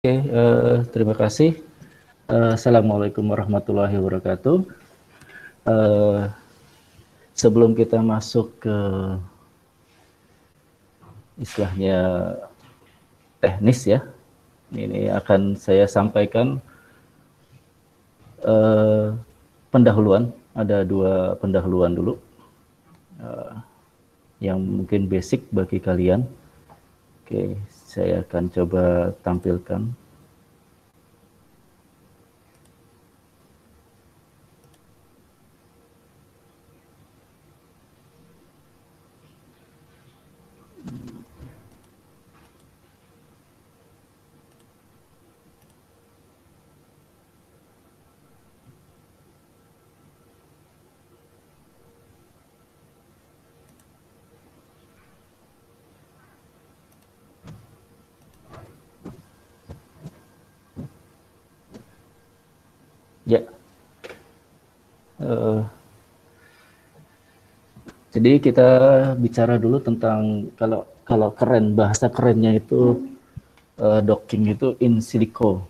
Oke, terima kasih. Assalamualaikum warahmatullahi wabarakatuh. Sebelum kita masuk ke istilahnya teknis ya, ini akan saya sampaikan pendahuluan. Ada dua pendahuluan dulu, yang mungkin basic bagi kalian. Oke, saya akan coba tampilkan. Ya, jadi kita bicara dulu tentang kalau keren, bahasa kerennya itu docking itu in silico,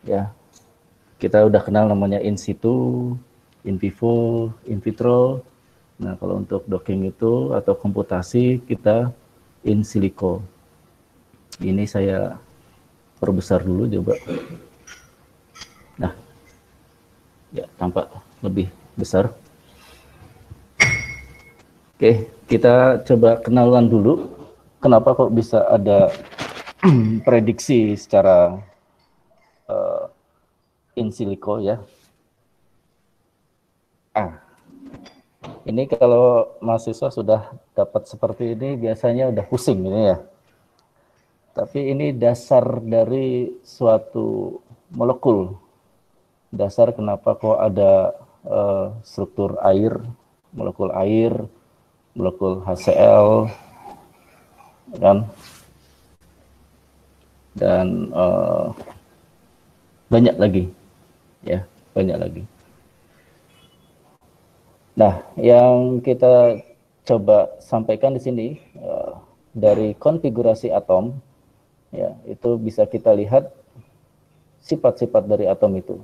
ya. Kita udah kenal namanya in situ, in vivo, in vitro. Nah, kalau untuk docking itu atau komputasi kita in silico. Ini saya perbesar dulu coba. Nah, ya tampak lebih besar. Oke, kita coba kenalan dulu. Kenapa kok bisa ada prediksi secara in silico ya? Ini kalau mahasiswa sudah dapat seperti ini biasanya udah pusing ini ya. Tapi ini dasar dari suatu molekul. Dasar kenapa kok ada struktur air, molekul HCl, dan banyak lagi, ya, banyak lagi. Nah, yang kita coba sampaikan di sini dari konfigurasi atom, ya, itu bisa kita lihat sifat-sifat dari atom itu.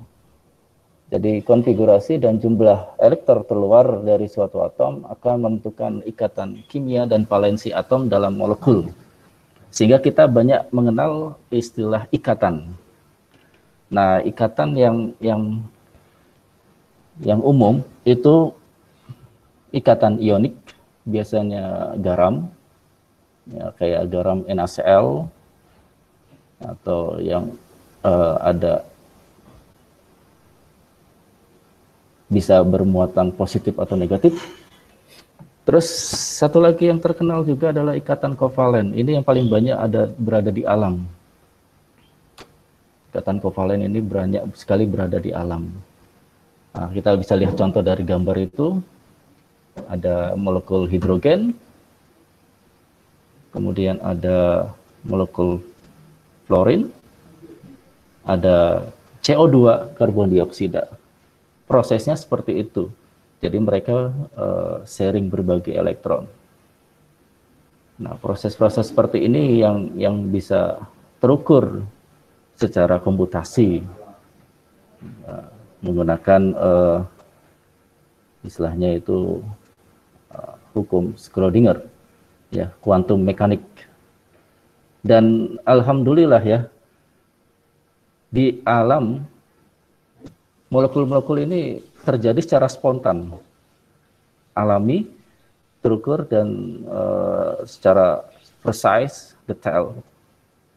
Jadi konfigurasi dan jumlah elektron terluar dari suatu atom akan menentukan ikatan kimia dan valensi atom dalam molekul. Sehingga kita banyak mengenal istilah ikatan. Nah, ikatan yang umum itu ikatan ionik, biasanya garam, ya, kayak garam NaCl, atau yang ada bisa bermuatan positif atau negatif. Terus satu lagi yang terkenal juga adalah ikatan kovalen. Ini yang paling banyak berada di alam. Ikatan kovalen ini banyak sekali berada di alam. Nah, kita bisa lihat contoh dari gambar itu. Ada molekul hidrogen, kemudian ada molekul fluorin, ada CO2, karbon dioksida. Prosesnya seperti itu. Jadi mereka sharing berbagi elektron. Nah, proses-proses seperti ini yang bisa terukur secara komputasi menggunakan istilahnya itu hukum Schrödinger, ya, kuantum mekanik. Dan alhamdulillah ya, di alam molekul-molekul ini terjadi secara spontan, alami, terukur, dan secara precise, detail.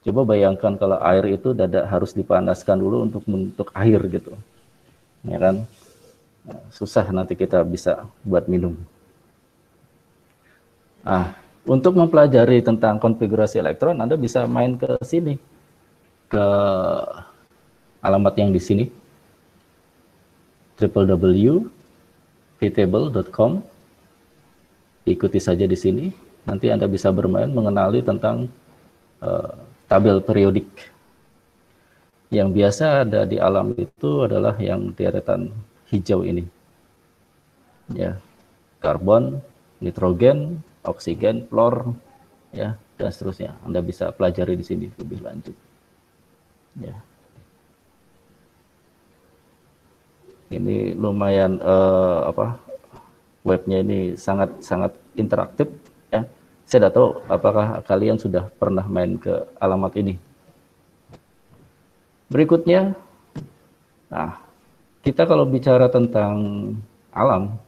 Coba bayangkan kalau air itu harus dipanaskan dulu untuk air gitu, ya kan? Susah nanti kita bisa buat minum. Nah, untuk mempelajari tentang konfigurasi elektron, Anda bisa main ke sini, ke alamat yang di sini, www.vtable.com. Ikuti saja di sini. Nanti Anda bisa bermain mengenali tentang tabel periodik. Yang biasa ada di alam itu adalah yang deretan hijau ini. Ya, karbon, nitrogen, oksigen, fluor, ya, dan seterusnya. Anda bisa pelajari di sini lebih lanjut. Ya, ini lumayan webnya ini sangat interaktif ya. Saya tidak tahu apakah kalian sudah pernah main ke alamat ini. Berikutnya, nah, kita kalau bicara tentang alam,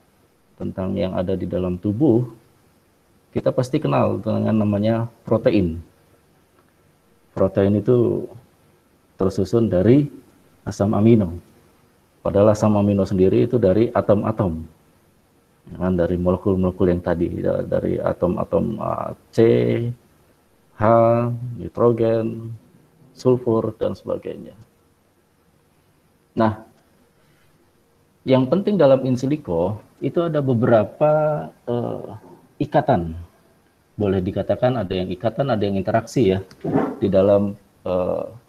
tentang yang ada di dalam tubuh, kita pasti kenal dengan namanya protein. Protein itu tersusun dari asam amino. Padahal asam amino sendiri itu dari atom-atom, kan, dari molekul-molekul yang tadi, dari atom-atom C, H, nitrogen, sulfur, dan sebagainya. Nah, yang penting dalam in silico itu ada beberapa ikatan. Boleh dikatakan ada yang ikatan, ada yang interaksi ya di dalam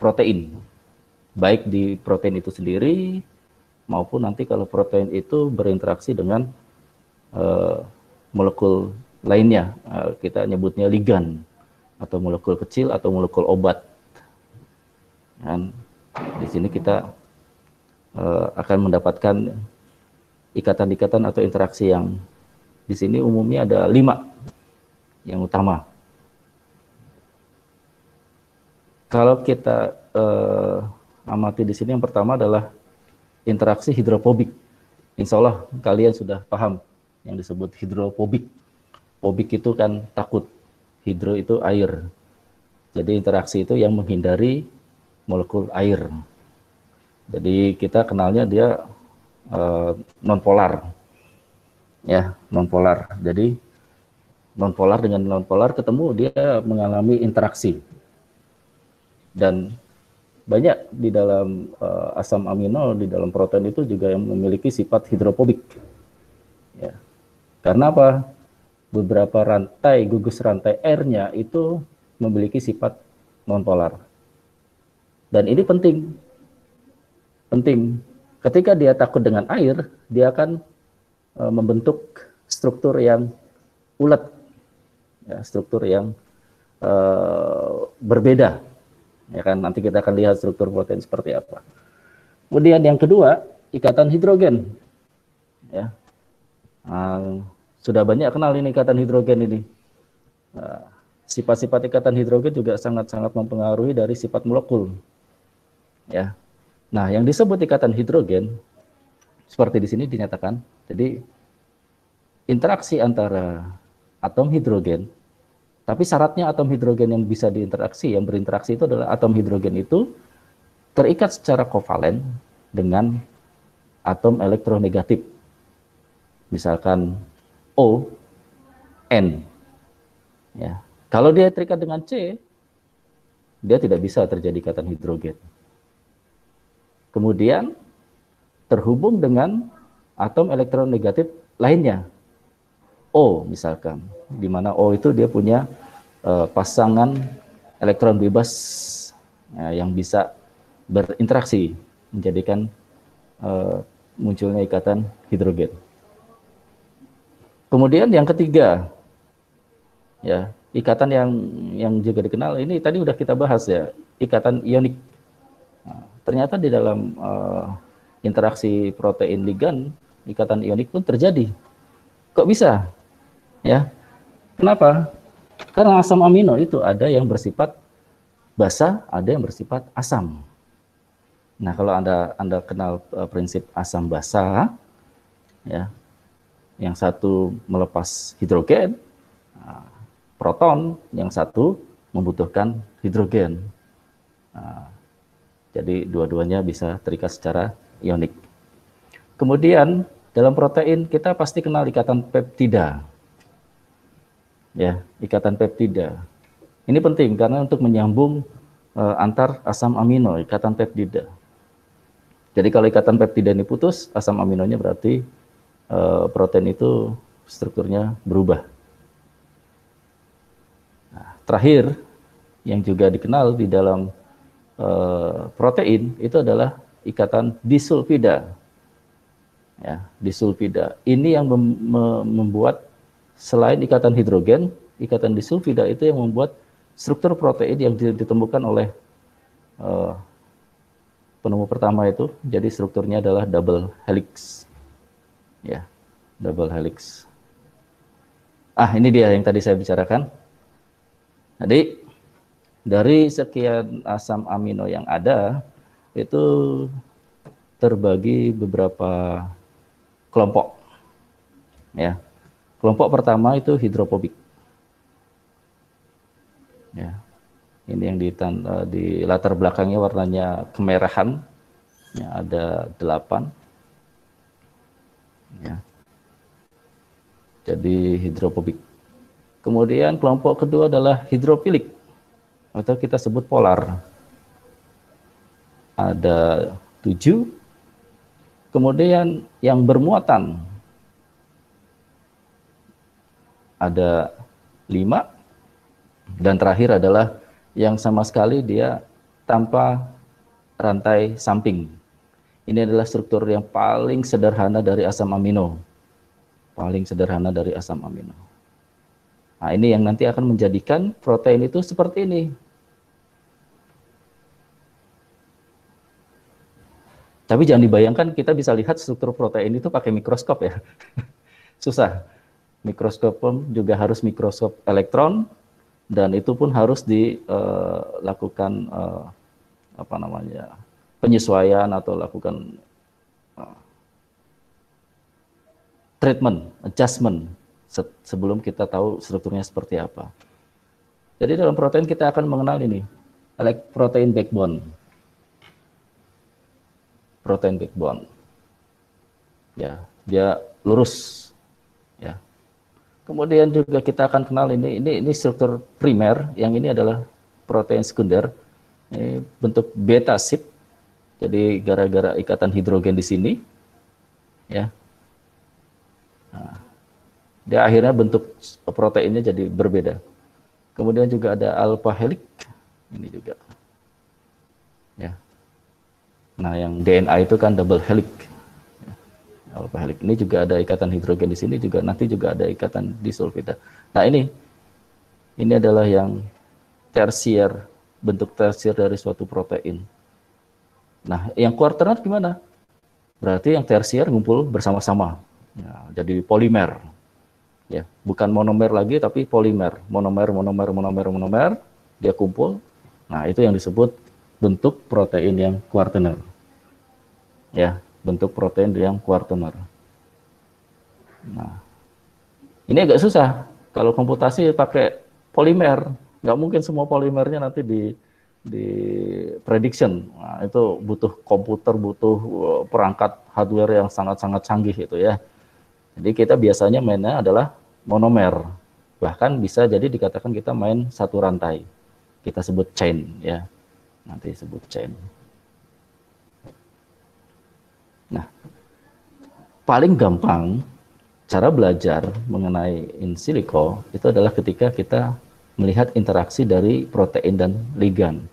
protein. Baik di protein itu sendiri maupun nanti kalau protein itu berinteraksi dengan molekul lainnya, kita nyebutnya ligan atau molekul kecil atau molekul obat. Dan di sini kita akan mendapatkan ikatan-ikatan atau interaksi yang di sini umumnya ada 5 yang utama. Kalau kita amati di sini yang pertama adalah interaksi hidrofobik. Insya Allah kalian sudah paham yang disebut hidrofobik. Fobik itu kan takut, hidro itu air. Jadi interaksi itu yang menghindari molekul air. Jadi kita kenalnya dia nonpolar, ya, nonpolar. Jadi nonpolar dengan nonpolar ketemu, dia mengalami interaksi. Dan banyak di dalam asam amino, di dalam protein itu juga yang memiliki sifat hidrofobik. Ya. Karena apa? Beberapa rantai, gugus rantai airnya itu memiliki sifat nonpolar. Dan ini penting. Ketika dia takut dengan air, dia akan membentuk struktur yang ulet, ya, struktur yang berbeda. Ya kan, nanti kita akan lihat struktur protein seperti apa. Kemudian yang kedua, ikatan hidrogen. Ya, sudah banyak kenal ini ikatan hidrogen ini. Sifat-sifat ikatan hidrogen juga sangat-sangat mempengaruhi dari sifat molekul. Ya. Nah, yang disebut ikatan hidrogen seperti di sini dinyatakan. Jadi interaksi antara atom hidrogen, tapi syaratnya atom hidrogen yang bisa diinteraksi, yang berinteraksi itu adalah atom hidrogen itu terikat secara kovalen dengan atom elektronegatif. Misalkan O, N. Ya. Kalau dia terikat dengan C, dia tidak bisa terjadi ikatan hidrogen. Kemudian terhubung dengan atom elektronegatif lainnya, O misalkan, di mana O itu dia punya pasangan elektron bebas yang bisa berinteraksi menjadikan munculnya ikatan hidrogen. Kemudian yang ketiga, ya, ikatan yang juga dikenal ini tadi udah kita bahas ya, ikatan ionik. Ternyata di dalam interaksi protein ligan, ikatan ionik pun terjadi. Kok bisa? Ya, kenapa? Karena asam amino itu ada yang bersifat basa, ada yang bersifat asam. Nah, kalau Anda kenal prinsip asam basa, ya, yang satu melepas hidrogen, proton, yang satu membutuhkan hidrogen. Jadi dua-duanya bisa terikat secara ionik. Kemudian dalam protein kita pasti kenal ikatan peptida. Ya, ikatan peptida. Ini penting karena untuk menyambung antar asam amino, ikatan peptida. Jadi kalau ikatan peptida ini putus, asam aminonya berarti protein itu strukturnya berubah. Nah, terakhir yang juga dikenal di dalam protein itu adalah ikatan disulfida. Ya, disulfida. Ini yang membuat selain ikatan hidrogen, ikatan disulfida itu yang membuat struktur protein yang ditemukan oleh penemu pertama itu. Jadi strukturnya adalah double helix. Ya, double helix. Ini dia yang tadi saya bicarakan. Jadi dari sekian asam amino yang ada itu terbagi beberapa kelompok. Ya. Kelompok pertama itu hidrofobik. Ya. Ini yang di latar belakangnya warnanya kemerahan. Ya, ada 8. Ya. Jadi hidrofobik. Kemudian kelompok kedua adalah hidrofilik atau kita sebut polar. Ada 7. Kemudian yang bermuatan ada 5. Dan terakhir adalah yang sama sekali dia tanpa rantai samping. Ini adalah struktur yang paling sederhana dari asam amino. Paling sederhana dari asam amino. Nah, ini yang nanti akan menjadikan protein itu seperti ini. Tapi jangan dibayangkan kita bisa lihat struktur protein itu pakai mikroskop ya. Susah. Mikroskop pun juga harus mikroskop elektron, dan itu pun harus dilakukan penyesuaian atau lakukan treatment, adjustment sebelum kita tahu strukturnya seperti apa. Jadi dalam protein kita akan mengenal ini, protein backbone. Protein backbone. Ya, dia lurus. Ya. Kemudian juga kita akan kenal ini struktur primer, yang ini adalah protein sekunder. Ini bentuk beta sheet. Jadi gara-gara ikatan hidrogen di sini, ya. Nah, dia akhirnya bentuk proteinnya jadi berbeda. Kemudian juga ada alpha helix, ini juga. Ya. Nah, yang DNA itu kan double helix. Alpha helix ini juga ada ikatan hidrogen di sini, juga nanti juga ada ikatan disulfida. Nah, ini adalah yang tersier, bentuk tersier dari suatu protein. Nah, yang kuartener gimana? Berarti yang tersier ngumpul bersama-sama, ya, jadi polimer. Ya, bukan monomer lagi tapi polimer. Monomer, dia kumpul. Nah, itu yang disebut bentuk protein yang kuartener. Ya, bentuk protein yang kuartener. Nah, ini agak susah. Kalau komputasi pakai polimer, nggak mungkin semua polimernya nanti di prediction. Nah, itu butuh komputer, butuh perangkat hardware yang sangat-sangat canggih itu ya. Jadi kita biasanya mainnya adalah monomer. Bahkan bisa jadi dikatakan kita main satu rantai. Kita sebut chain ya. Nanti sebut chain. Nah, paling gampang cara belajar mengenai in silico itu adalah ketika kita melihat interaksi dari protein dan ligan.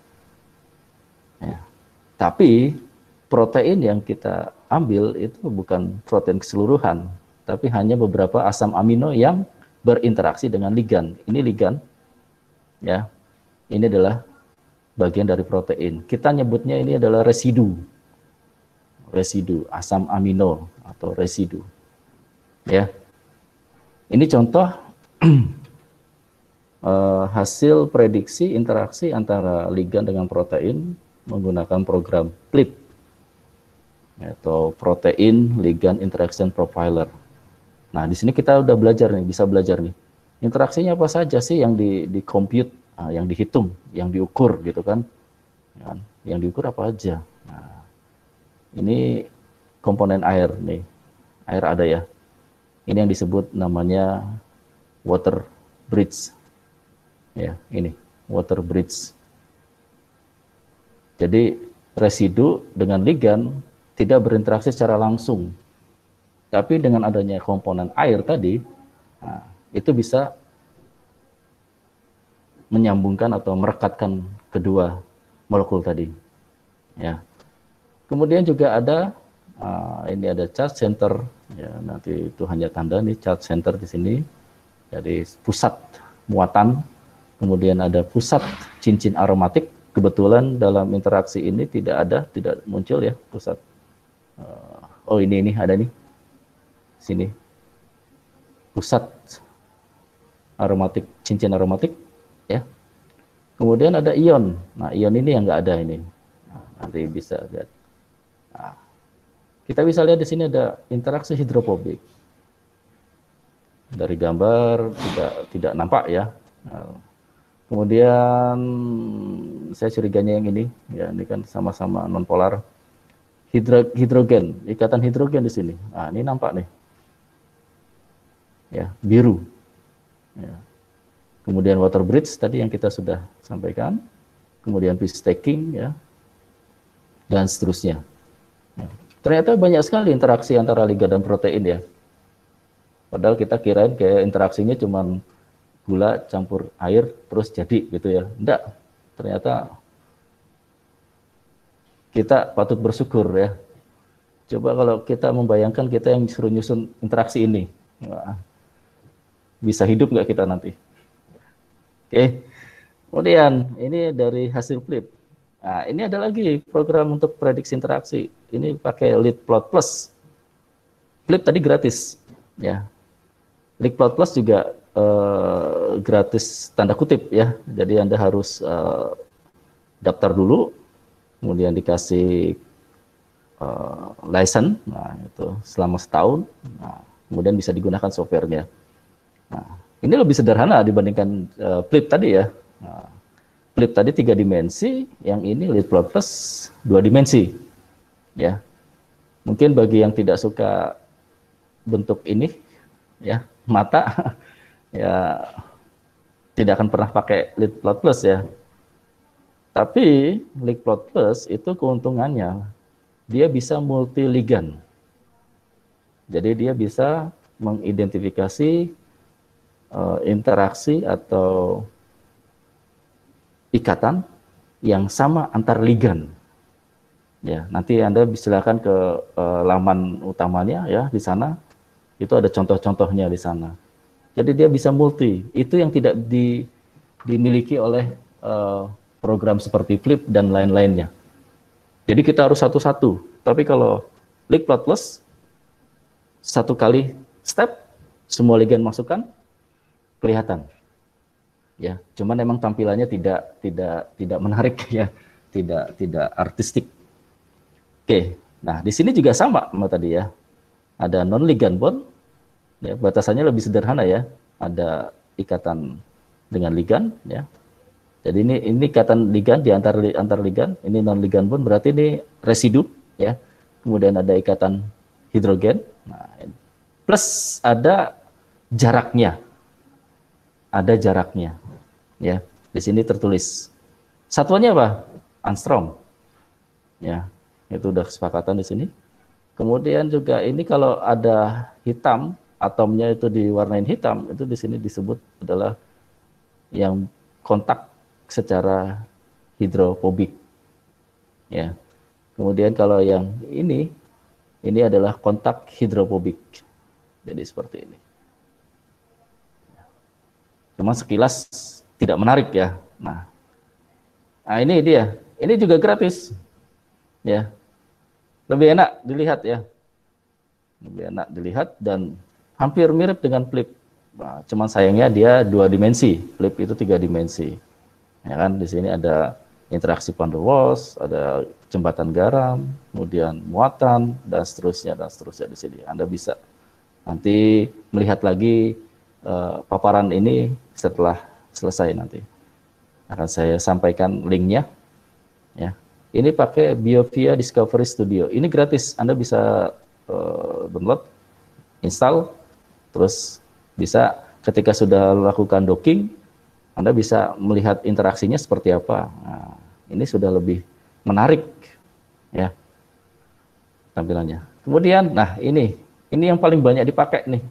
Ya. Tapi protein yang kita ambil itu bukan protein keseluruhan, tapi hanya beberapa asam amino yang berinteraksi dengan ligan. Ini ligan, ya. Ini adalah bagian dari protein. Kita nyebutnya ini adalah residu asam amino atau residu. Ya, ini contoh hasil prediksi interaksi antara ligan dengan protein menggunakan program PLIP atau Protein Ligand Interaction Profiler. Nah, di sini kita udah belajar nih, bisa belajar nih. Interaksinya apa saja sih yang di compute, yang dihitung, yang diukur gitu kan? Yang diukur apa aja? Nah, ini komponen air nih. Air ada ya. Ini yang disebut namanya water bridge. Ya, ini water bridge. Jadi residu dengan ligan tidak berinteraksi secara langsung. Tapi dengan adanya komponen air tadi, nah, itu bisa menyambungkan atau merekatkan kedua molekul tadi. Ya. Kemudian juga ada ini ada charge center, ya, nanti itu hanya tanda nih charge center di sini. Jadi pusat muatan, kemudian ada pusat cincin aromatik, kebetulan dalam interaksi ini tidak muncul ya pusat. Oh ini ada nih, sini pusat aromatik, cincin aromatik, ya. Kemudian ada ion. Nah ion ini yang nggak ada ini. Nah, nanti bisa lihat. Nah, kita bisa lihat di sini ada interaksi hidrofobik. Dari gambar tidak nampak ya. Nah, kemudian saya curiganya yang ini, ya ini kan sama-sama nonpolar. Hidrogen, ikatan hidrogen di sini. Nah, ini nampak nih. Ya, biru. Ya. Kemudian water bridge tadi yang kita sudah sampaikan. Kemudian peace taking ya. Dan seterusnya. Ya. Ternyata banyak sekali interaksi antara liga dan protein ya. Padahal kita kirain kayak interaksinya cuma gula campur air terus jadi gitu ya. Enggak. Ternyata kita patut bersyukur ya. Coba kalau kita membayangkan kita yang suruh nyusun interaksi ini, bisa hidup nggak kita nanti? Oke. Kemudian ini dari hasil flip. Nah, ini ada lagi program untuk prediksi interaksi. Ini pakai LeetPlot Plus. Flip tadi gratis, ya. LeetPlot Plus juga gratis tanda kutip ya. Jadi Anda harus daftar dulu. Kemudian dikasih license, nah itu selama setahun, nah, kemudian bisa digunakan softwarenya. Nah, ini lebih sederhana dibandingkan Flip tadi ya. Nah, Flip tadi 3 dimensi, yang ini LeetPlot Plus 2 dimensi, ya. Mungkin bagi yang tidak suka bentuk ini, ya mata, ya tidak akan pernah pakai LeetPlot Plus ya. Tapi LeetPlot Plus itu keuntungannya dia bisa multi ligan. Jadi dia bisa mengidentifikasi interaksi atau ikatan yang sama antar ligan. Ya, nanti Anda silakan ke laman utamanya ya di sana. Itu ada contoh-contohnya di sana. Jadi dia bisa multi. Itu yang tidak dimiliki oleh program seperti Flip dan lain-lainnya. Jadi kita harus satu-satu. Tapi kalau LeetPlot Plus, satu kali step, semua ligan masukkan, kelihatan. Ya, cuman memang tampilannya tidak menarik ya, tidak artistik. Oke, nah di sini juga sama tadi ya. Ada non ligand bond, ya, batasannya lebih sederhana ya. Ada ikatan dengan ligan ya. Jadi ini ikatan ligan di antar ligan, ini non ligan bond berarti ini residu ya. Kemudian ada ikatan hidrogen. Nah, plus ada jaraknya. Ada jaraknya. Ya. Di sini tertulis. Satuannya apa? Angstrom. Ya. Itu udah kesepakatan di sini. Kemudian juga ini kalau ada hitam, atomnya itu diwarnain hitam, itu di sini disebut adalah yang kontak secara hidrofobik. Ya. Kemudian kalau yang ini adalah kontak hidrofobik. Jadi seperti ini. Cuma sekilas tidak menarik ya. Nah ini dia. Ini juga gratis. Ya. Lebih enak dilihat ya. Lebih enak dilihat dan hampir mirip dengan Flip. Nah, cuman sayangnya dia 2 dimensi. Flip itu 3 dimensi. Ya kan, di sini ada interaksi van der Waals, ada jembatan garam, kemudian muatan dan seterusnya di sini. Anda bisa nanti melihat lagi paparan ini setelah selesai nanti. Akan saya sampaikan linknya. Ya, ini pakai BioVia Discovery Studio. Ini gratis. Anda bisa download, install, terus bisa ketika sudah lakukan docking. Anda bisa melihat interaksinya seperti apa. Nah, ini sudah lebih menarik ya tampilannya. Kemudian, nah ini yang paling banyak dipakai nih.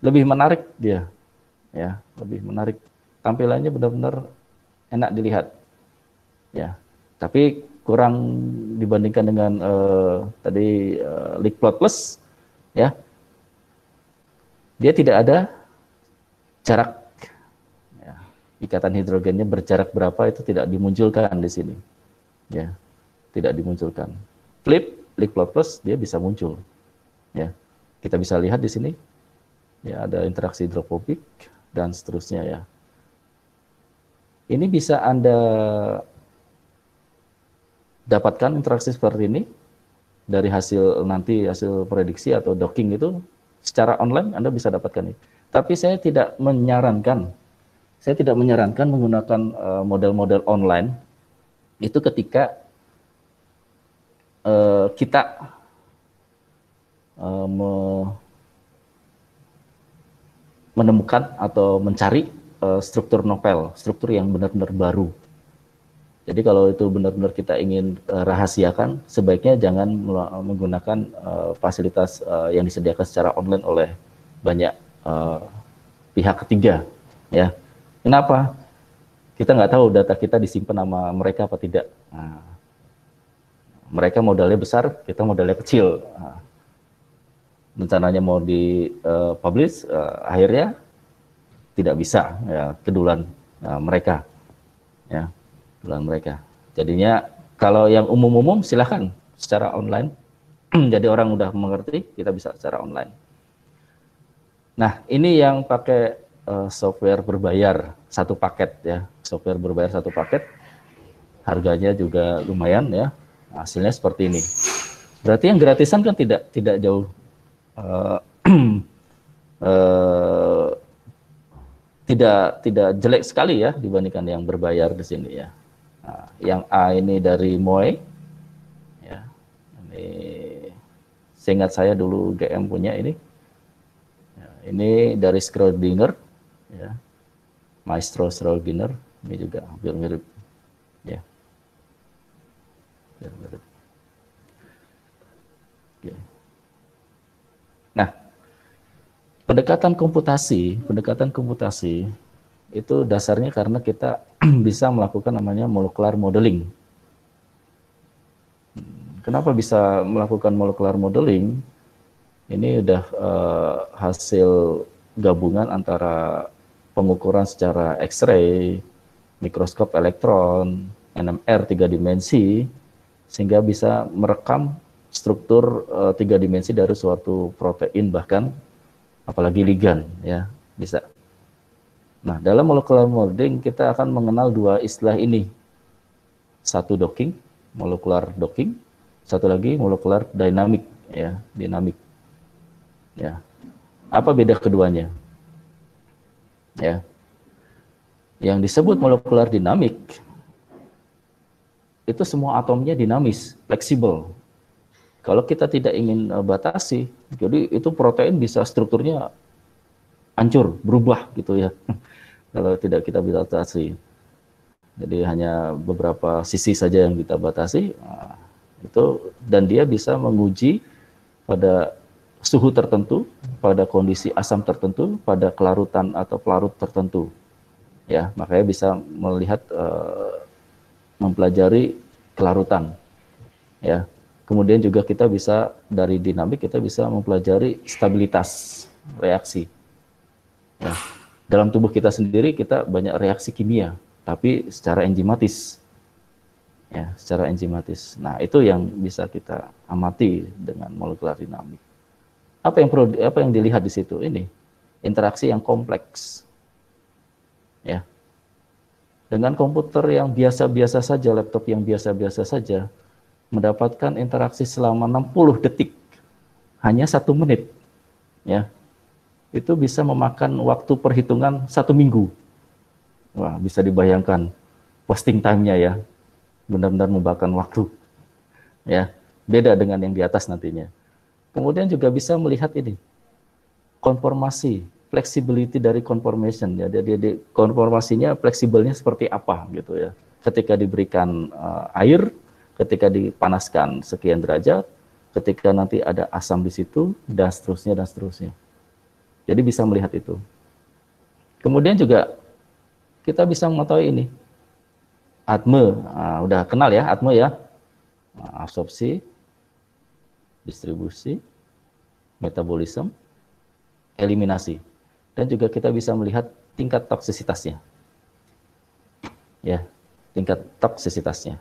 Lebih menarik dia, ya, lebih menarik. Tampilannya benar-benar enak dilihat, ya. Tapi kurang dibandingkan dengan tadi LeetPlot Plus, ya. Dia tidak ada jarak. ikatan hidrogennya berjarak berapa itu tidak dimunculkan di sini, ya, tidak dimunculkan. Flip, Lick-Plot Plus dia bisa muncul, ya. Kita bisa lihat di sini, ya, ada interaksi hidrofobik dan seterusnya, ya. Ini bisa Anda dapatkan interaksi seperti ini dari hasil prediksi atau docking itu secara online Anda bisa dapatkan ini. Tapi saya tidak menyarankan menggunakan model-model online itu ketika kita menemukan atau mencari struktur novel, struktur yang benar-benar baru. Jadi kalau itu benar-benar kita ingin rahasiakan, sebaiknya jangan menggunakan fasilitas yang disediakan secara online oleh banyak pihak ketiga, ya. Kenapa? Kita nggak tahu data kita disimpan sama mereka apa tidak. Nah, mereka modalnya besar, kita modalnya kecil. Nah, rencananya mau di-publish, akhirnya tidak bisa, ya, kedulan mereka, ya, kedulan mereka. Jadinya kalau yang umum-umum silahkan secara online. Jadi orang udah mengerti, kita bisa secara online. Nah, ini yang pakai software berbayar satu paket, ya, software berbayar satu paket, harganya juga lumayan, ya. Hasilnya seperti ini. Berarti yang gratisan kan tidak jauh tidak jelek sekali, ya, dibandingkan yang berbayar di sini, ya. Nah, yang A ini dari Moe, ya. Ini seingat saya dulu GM punya ini. Ya, ini dari Schrödinger, ya. Maestro Schrödinger, ini juga hampir mirip, ya. Hampir mirip. Oke. Nah, pendekatan komputasi itu dasarnya karena kita bisa melakukan namanya molecular modeling. Kenapa bisa melakukan molecular modeling? Ini udah hasil gabungan antara pengukuran secara X-ray, mikroskop elektron, NMR 3 dimensi, sehingga bisa merekam struktur 3 dimensi dari suatu protein, bahkan apalagi ligan, ya, bisa. Nah, dalam molecular modeling kita akan mengenal dua istilah ini. Satu docking, molecular docking, satu lagi molecular dynamic, ya, dinamik. Ya. Apa beda keduanya? Ya. Yang disebut molecular dinamik itu semua atomnya dinamis, fleksibel. Kalau kita tidak ingin batasi, jadi itu protein bisa strukturnya hancur, berubah gitu, ya. Kalau tidak kita batasi. Jadi hanya beberapa sisi saja yang kita batasi. Nah, itu, dan dia bisa menguji pada suhu tertentu, pada kondisi asam tertentu, pada kelarutan atau pelarut tertentu, ya. Makanya bisa melihat mempelajari kelarutan, ya. Kemudian juga kita bisa dari dinamik kita bisa mempelajari stabilitas reaksi, ya. Dalam tubuh kita sendiri kita banyak reaksi kimia, tapi secara enzimatis, ya, secara enzimatis. Nah, itu yang bisa kita amati dengan molekular dinamik. Apa yang dilihat di situ? Ini interaksi yang kompleks, ya. Dengan komputer yang biasa-biasa saja, laptop yang biasa-biasa saja, mendapatkan interaksi selama 60 detik, hanya 1 menit, ya. Itu bisa memakan waktu perhitungan 1 minggu. Wah, bisa dibayangkan posting time-nya, ya. Benar-benar memakan waktu, ya. Beda dengan yang di atas nantinya. Kemudian juga bisa melihat ini, konformasi, flexibility dari conformation, ya. Jadi konformasinya, fleksibelnya seperti apa gitu, ya. Ketika diberikan air, ketika dipanaskan sekian derajat, ketika nanti ada asam di situ, dan seterusnya dan seterusnya. Jadi bisa melihat itu. Kemudian juga kita bisa mengetahui ini, ADME, udah kenal, ya, ADME, ya. Absorpsi, distribusi, metabolisme, eliminasi. Dan juga kita bisa melihat tingkat toksisitasnya. ya, tingkat toksisitasnya.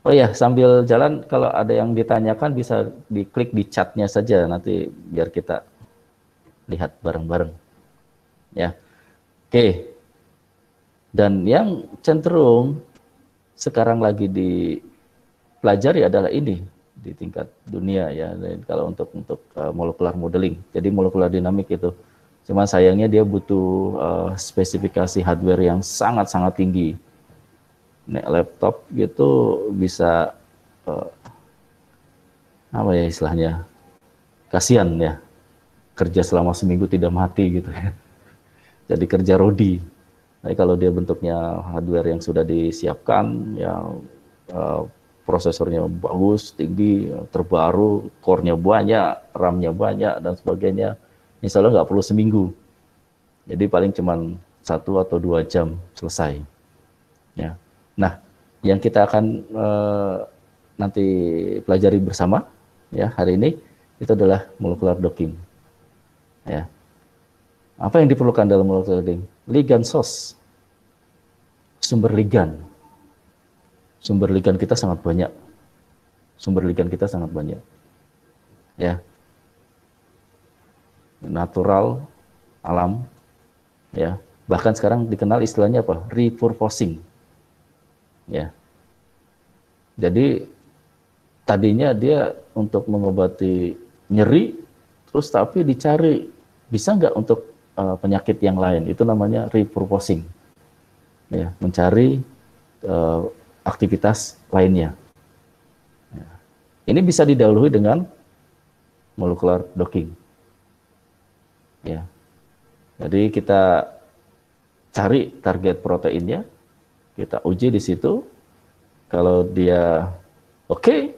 Oh ya, sambil jalan kalau ada yang ditanyakan bisa diklik di chatnya saja nanti biar kita lihat bareng-bareng. Ya, oke. Dan yang cenderung sekarang lagi dipelajari adalah ini di tingkat dunia ya. Dan kalau untuk molecular modeling, jadi molecular dinamik itu. Cuma sayangnya dia butuh spesifikasi hardware yang sangat-sangat tinggi. Nek laptop gitu bisa apa ya istilahnya, kasihan ya, kerja selama seminggu tidak mati gitu ya. Jadi kerja rodi. Tapi kalau dia bentuknya hardware yang sudah disiapkan, yang prosesornya bagus, tinggi, terbaru, core-nya banyak, RAM-nya banyak, dan sebagainya, insya Allah nggak perlu seminggu. Jadi paling cuma 1 atau 2 jam selesai. Ya. Nah, yang kita akan nanti pelajari bersama ya hari ini itu adalah molecular docking. Ya. Apa yang diperlukan dalam molecular docking? Ligand source, sumber ligan. Sumber ligan kita sangat banyak. Sumber ligan kita sangat banyak. Ya. Natural, alam, ya. Bahkan sekarang dikenal istilahnya apa? Repurposing. Ya. Jadi tadinya dia untuk mengobati nyeri, terus tapi dicari bisa nggak untuk penyakit yang lain, itu namanya repurposing, ya, mencari aktivitas lainnya. Ya. Ini bisa didahului dengan molecular docking. Ya. Jadi kita cari target proteinnya, kita uji di situ. Kalau dia oke,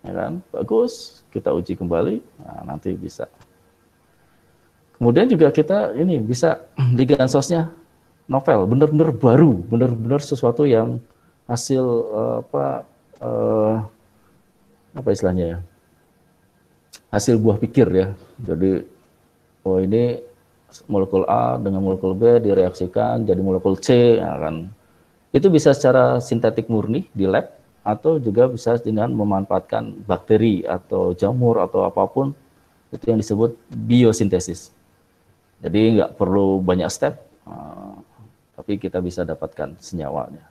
ya kan, bagus, kita uji kembali. Nah, nanti bisa. Kemudian juga kita ini bisa ligand source-nya novel, benar-benar baru, benar-benar sesuatu yang hasil apa istilahnya ya, hasil buah pikir ya. Jadi oh ini molekul A dengan molekul B direaksikan jadi molekul C, ya kan. Itu bisa secara sintetik murni di lab atau juga bisa dengan memanfaatkan bakteri atau jamur atau apapun, itu yang disebut biosintesis. Jadi nggak perlu banyak step, tapi kita bisa dapatkan senyawanya.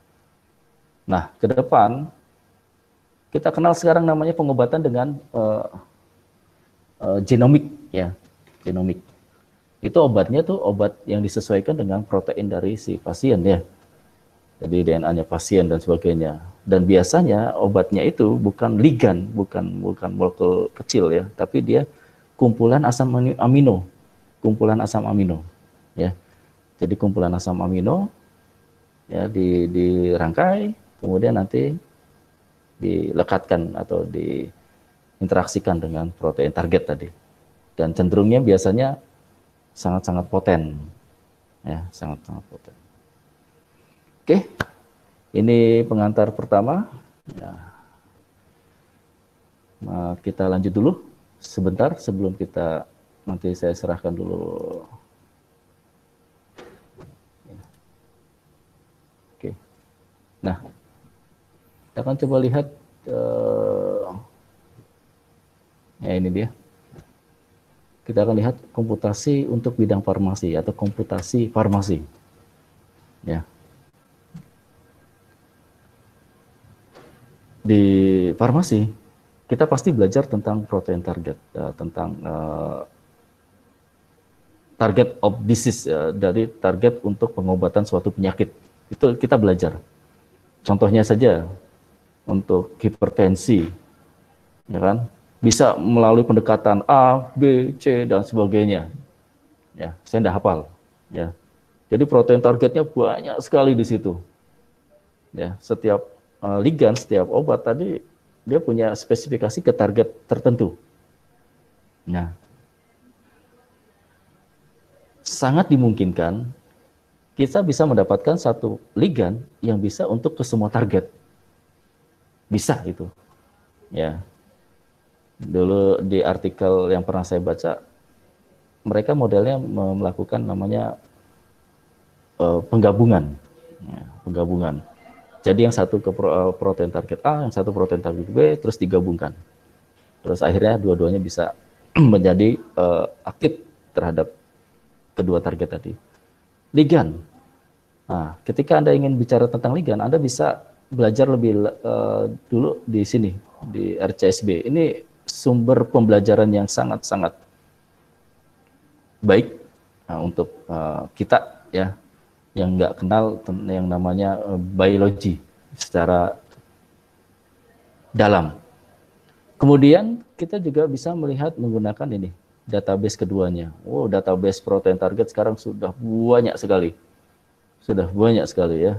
Nah, ke depan kita kenal sekarang namanya pengobatan dengan genomik, ya, genomik. Itu obatnya tuh obat yang disesuaikan dengan protein dari si pasien ya. Jadi DNA-nya pasien dan sebagainya. Dan biasanya obatnya itu bukan ligan, bukan molekul kecil ya, tapi dia kumpulan asam amino. Kumpulan asam amino, ya. Jadi kumpulan asam amino ya dirangkai, kemudian nanti dilekatkan atau diinteraksikan dengan protein target tadi. Dan cenderungnya biasanya sangat-sangat poten, ya, sangat-sangat poten. Oke, ini pengantar pertama. Ya. Nah, kita lanjut dulu sebentar sebelum kita nanti saya serahkan dulu. Oke. Nah, kita akan coba lihat ya ini dia. Kita akan lihat komputasi untuk bidang farmasi atau komputasi farmasi. Ya. Di farmasi kita pasti belajar tentang protein target, tentang target of disease, dari target untuk pengobatan suatu penyakit. Itu kita belajar. Contohnya saja untuk hipertensi, ya kan, bisa melalui pendekatan A, B, C dan sebagainya. Ya, saya tidak hafal. Ya, jadi protein targetnya banyak sekali di situ. Ya, setiap ligan, setiap obat tadi dia punya spesifikasi ke target tertentu. Nah, sangat dimungkinkan kita bisa mendapatkan satu ligan yang bisa untuk ke semua target. Bisa itu. Ya. Dulu di artikel yang pernah saya baca, mereka modelnya melakukan namanya penggabungan. Ya, penggabungan. Jadi yang satu ke protein target A, yang satu protein target B, terus digabungkan. Terus akhirnya dua-duanya bisa menjadi aktif terhadap kedua target tadi. Ligan. Nah, ketika Anda ingin bicara tentang ligan, Anda bisa belajar lebih dulu di sini, di RCSB. Ini sumber pembelajaran yang sangat-sangat baik untuk kita ya, yang nggak kenal yang namanya biologi secara dalam. Kemudian kita juga bisa melihat menggunakan ini, database keduanya. Oh, database protein target sekarang sudah banyak sekali. Sudah banyak sekali ya.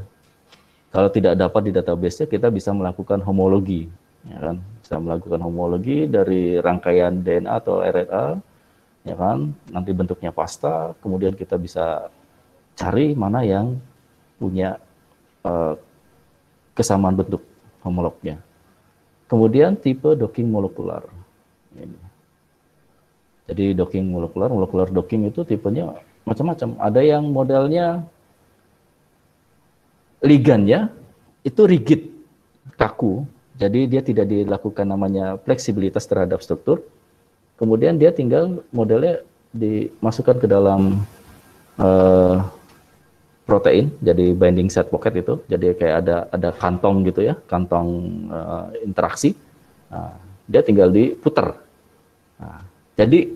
Kalau tidak dapat di database-nya, kita bisa melakukan homologi. Ya kan? Bisa melakukan homologi dari rangkaian DNA atau RNA, ya kan? Nanti bentuknya pasta, kemudian kita bisa cari mana yang punya kesamaan bentuk homolognya. Kemudian tipe docking molekular. Ini. Jadi docking molekular docking itu tipenya macam-macam. Ada yang modelnya ligannya itu rigid, kaku. Jadi dia tidak dilakukan namanya fleksibilitas terhadap struktur. Kemudian dia tinggal modelnya dimasukkan ke dalam protein, jadi binding site pocket itu. Jadi kayak ada kantong gitu ya, kantong interaksi. Nah, dia tinggal diputar. Nah, jadi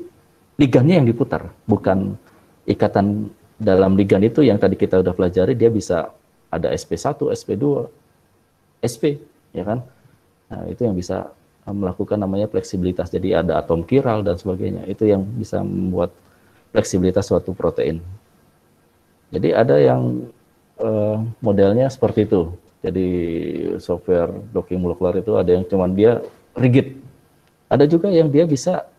ligannya yang diputar, bukan ikatan dalam ligan itu yang tadi kita udah pelajari. Dia bisa ada SP1, SP2, SP, ya kan? Nah, itu yang bisa melakukan namanya fleksibilitas. Jadi ada atom kiral dan sebagainya. Itu yang bisa membuat fleksibilitas suatu protein. Jadi ada yang modelnya seperti itu. Jadi software docking molekular itu ada yang cuman dia rigid. Ada juga yang dia bisa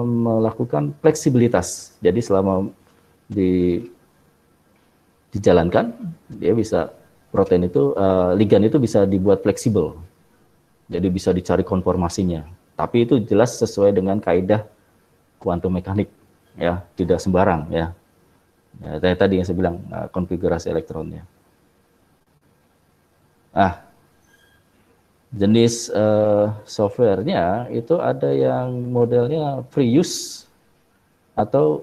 melakukan fleksibilitas. Jadi selama dijalankan, dia bisa protein itu, ligan itu bisa dibuat fleksibel. Jadi bisa dicari konformasinya. Tapi itu jelas sesuai dengan kaidah kuantum mekanik, ya, tidak sembarang, ya. Ya tadi yang saya bilang konfigurasi elektronnya. Nah, jenis softwarenya itu ada yang modelnya free use atau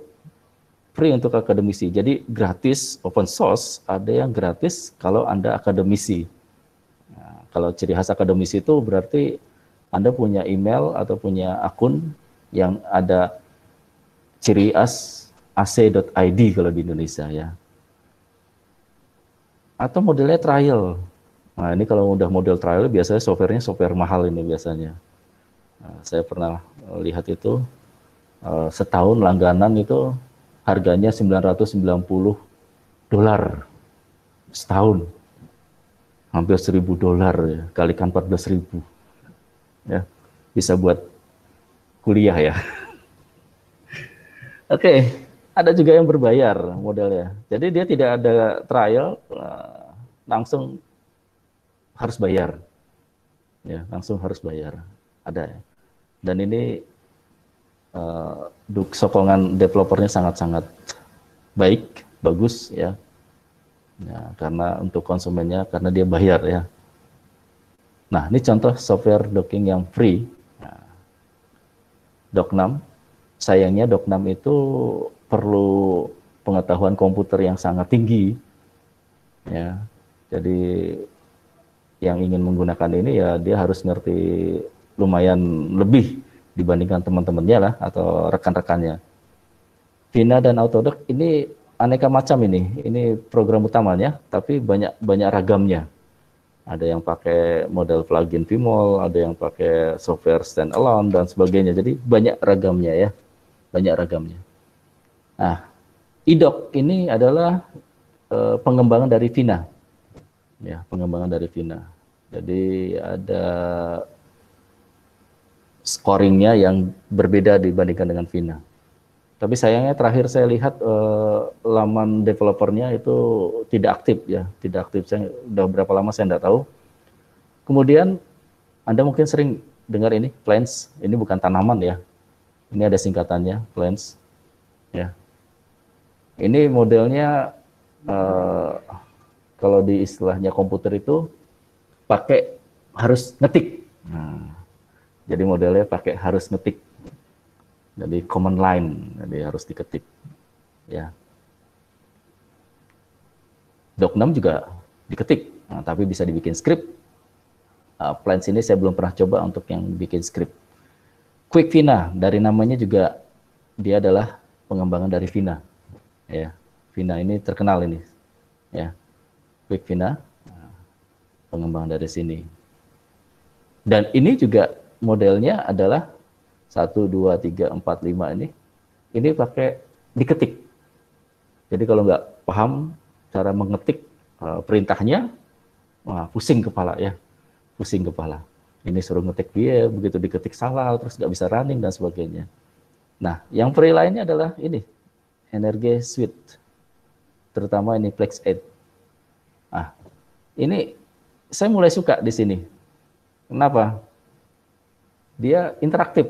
free untuk akademisi. Jadi gratis, open source, ada yang gratis kalau Anda akademisi. Nah, kalau ciri khas akademisi itu berarti Anda punya email atau punya akun yang ada ciri khas ac.id kalau di Indonesia ya. Atau modelnya trial. Nah, ini kalau udah model trial biasanya softwarenya software mahal ini biasanya. Nah, saya pernah lihat itu setahun langganan itu harganya $990 setahun, hampir $1.000 ya, kalikan 14.000 ya, bisa buat kuliah ya. Oke, ada juga yang berbayar modelnya, jadi dia tidak ada trial, langsung harus bayar ya, langsung harus bayar, ada ya. Dan ini sokongan developernya sangat-sangat baik, bagus ya. Ya, karena untuk konsumennya, karena dia bayar ya. Nah, ini contoh software docking yang free. Nah, Doc6, sayangnya Doc6 itu perlu pengetahuan komputer yang sangat tinggi. Ya, jadi yang ingin menggunakan ini ya dia harus ngerti lumayan lebih dibandingkan teman-temannya lah atau rekan-rekannya. Vina dan Autodoc ini aneka macam ini program utamanya, tapi banyak ragamnya. Ada yang pakai model plugin Vmol, ada yang pakai software standalone dan sebagainya. Jadi banyak ragamnya ya, banyak ragamnya. Nah, iDoc ini adalah pengembangan dari Vina, ya pengembangan dari Vina. Jadi ada scoringnya yang berbeda dibandingkan dengan Vina. Tapi sayangnya terakhir saya lihat laman developernya itu tidak aktif ya, tidak aktif. Saya udah berapa lama saya tidak tahu. Kemudian Anda mungkin sering dengar ini plants, ini bukan tanaman ya. Ini ada singkatannya plants. Ya. Ini modelnya kalau di istilahnya komputer itu pakai harus ngetik. Nah, jadi modelnya pakai harus ngetik. Jadi command line, jadi harus diketik. Ya. Doc6 juga diketik, nah, tapi bisa dibikin script. Plans ini saya belum pernah coba untuk yang bikin script. Quick Vina, dari namanya juga dia adalah pengembangan dari Vina. Ya, Vina ini terkenal ini. Ya, Quick Vina, pengembangan dari sini. Dan ini juga modelnya adalah 1, 2, 3, 4, 5 ini pakai diketik. Jadi kalau nggak paham cara mengetik perintahnya, wah, pusing kepala ya, pusing kepala. Ini suruh ngetik dia, begitu diketik salah, terus nggak bisa running dan sebagainya. Nah, yang free lainnya adalah ini, Energy Suite, terutama ini Plex 8. Nah, ini saya mulai suka di sini. Kenapa? Dia interaktif,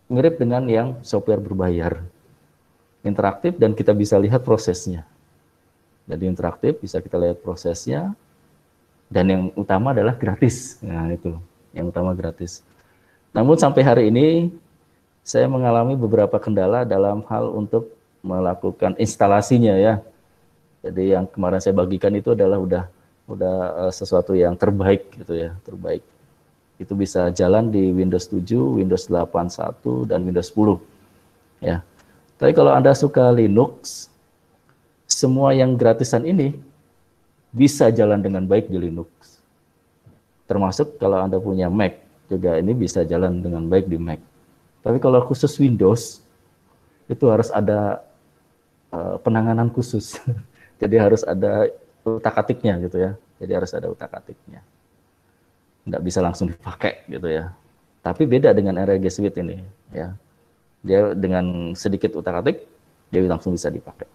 mirip dengan yang software berbayar. Interaktif dan kita bisa lihat prosesnya. Jadi interaktif, bisa kita lihat prosesnya, dan yang utama adalah gratis. Nah, itu yang utama gratis. Namun sampai hari ini saya mengalami beberapa kendala dalam hal untuk melakukan instalasinya ya. Jadi yang kemarin saya bagikan itu adalah udah sesuatu yang terbaik gitu ya, terbaik. Itu bisa jalan di Windows 7, Windows 8.1 dan Windows 10 ya. Tapi kalau Anda suka Linux, semua yang gratisan ini bisa jalan dengan baik di Linux. Termasuk kalau Anda punya Mac, juga ini bisa jalan dengan baik di Mac. Tapi kalau khusus Windows, itu harus ada penanganan khusus. Jadi harus ada utak-atiknya gitu ya. Jadi harus ada utak-atiknya. Nggak bisa langsung dipakai gitu ya. Tapi beda dengan RG Suite ini ya. Dia dengan sedikit utak-atik, dia langsung bisa dipakai.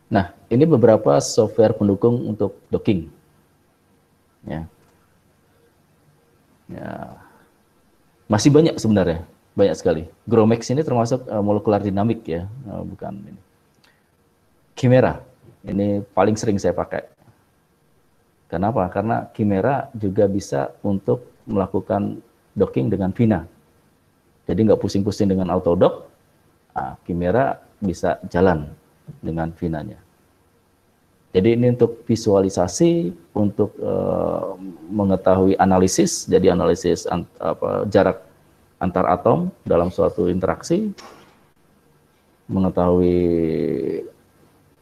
Nah, ini beberapa software pendukung untuk docking. Ya. Ya. Masih banyak sebenarnya, banyak sekali. GROMACS ini termasuk molekular dinamik ya, bukan ini. Chimera, ini paling sering saya pakai. Kenapa? Karena Chimera juga bisa untuk melakukan docking dengan Vina. Jadi nggak pusing-pusing dengan Autodock, Chimera bisa jalan dengan Vina-nya. Jadi ini untuk visualisasi, untuk mengetahui analisis, jadi analisis jarak antar atom dalam suatu interaksi, mengetahui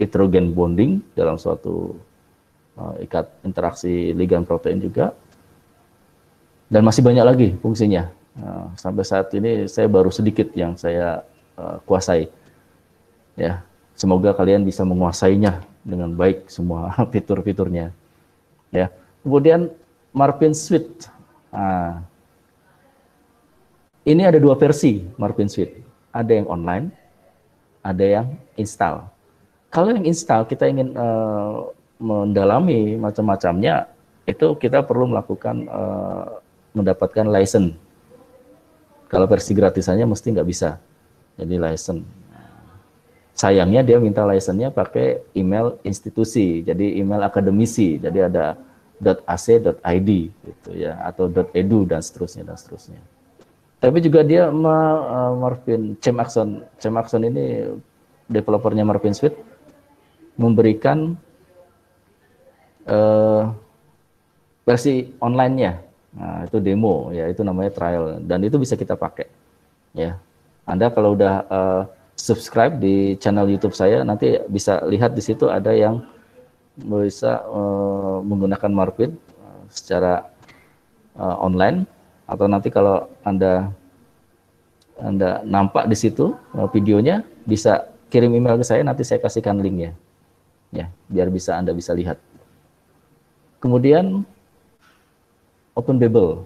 heterogen bonding dalam suatu interaksi ligan protein juga, dan masih banyak lagi fungsinya. Sampai saat ini saya baru sedikit yang saya kuasai. Ya, semoga kalian bisa menguasainya dengan baik semua fitur-fiturnya. Ya. Kemudian Marvin Suite. Nah, ini ada dua versi Marvin Suite. Ada yang online, ada yang install. Kalau yang install kita ingin mendalami macam-macamnya, itu kita perlu melakukan mendapatkan license. Kalau versi gratisannya mesti nggak bisa. Jadi license. Sayangnya dia minta license-nya pakai email institusi, jadi email akademisi, jadi ada .ac.id gitu ya, atau .edu dan seterusnya dan seterusnya. Tapi juga dia Marvin Chemaxon ini developernya Marvin Suite memberikan versi online-nya. Nah, itu demo ya, itu namanya trial dan itu bisa kita pakai. Ya. Anda kalau udah subscribe di channel YouTube saya, nanti bisa lihat di situ ada yang bisa menggunakan Marvin secara online, atau nanti kalau Anda nampak di situ videonya, bisa kirim email ke saya, nanti saya kasihkan linknya, ya, biar Anda bisa lihat. Kemudian OpenBabel,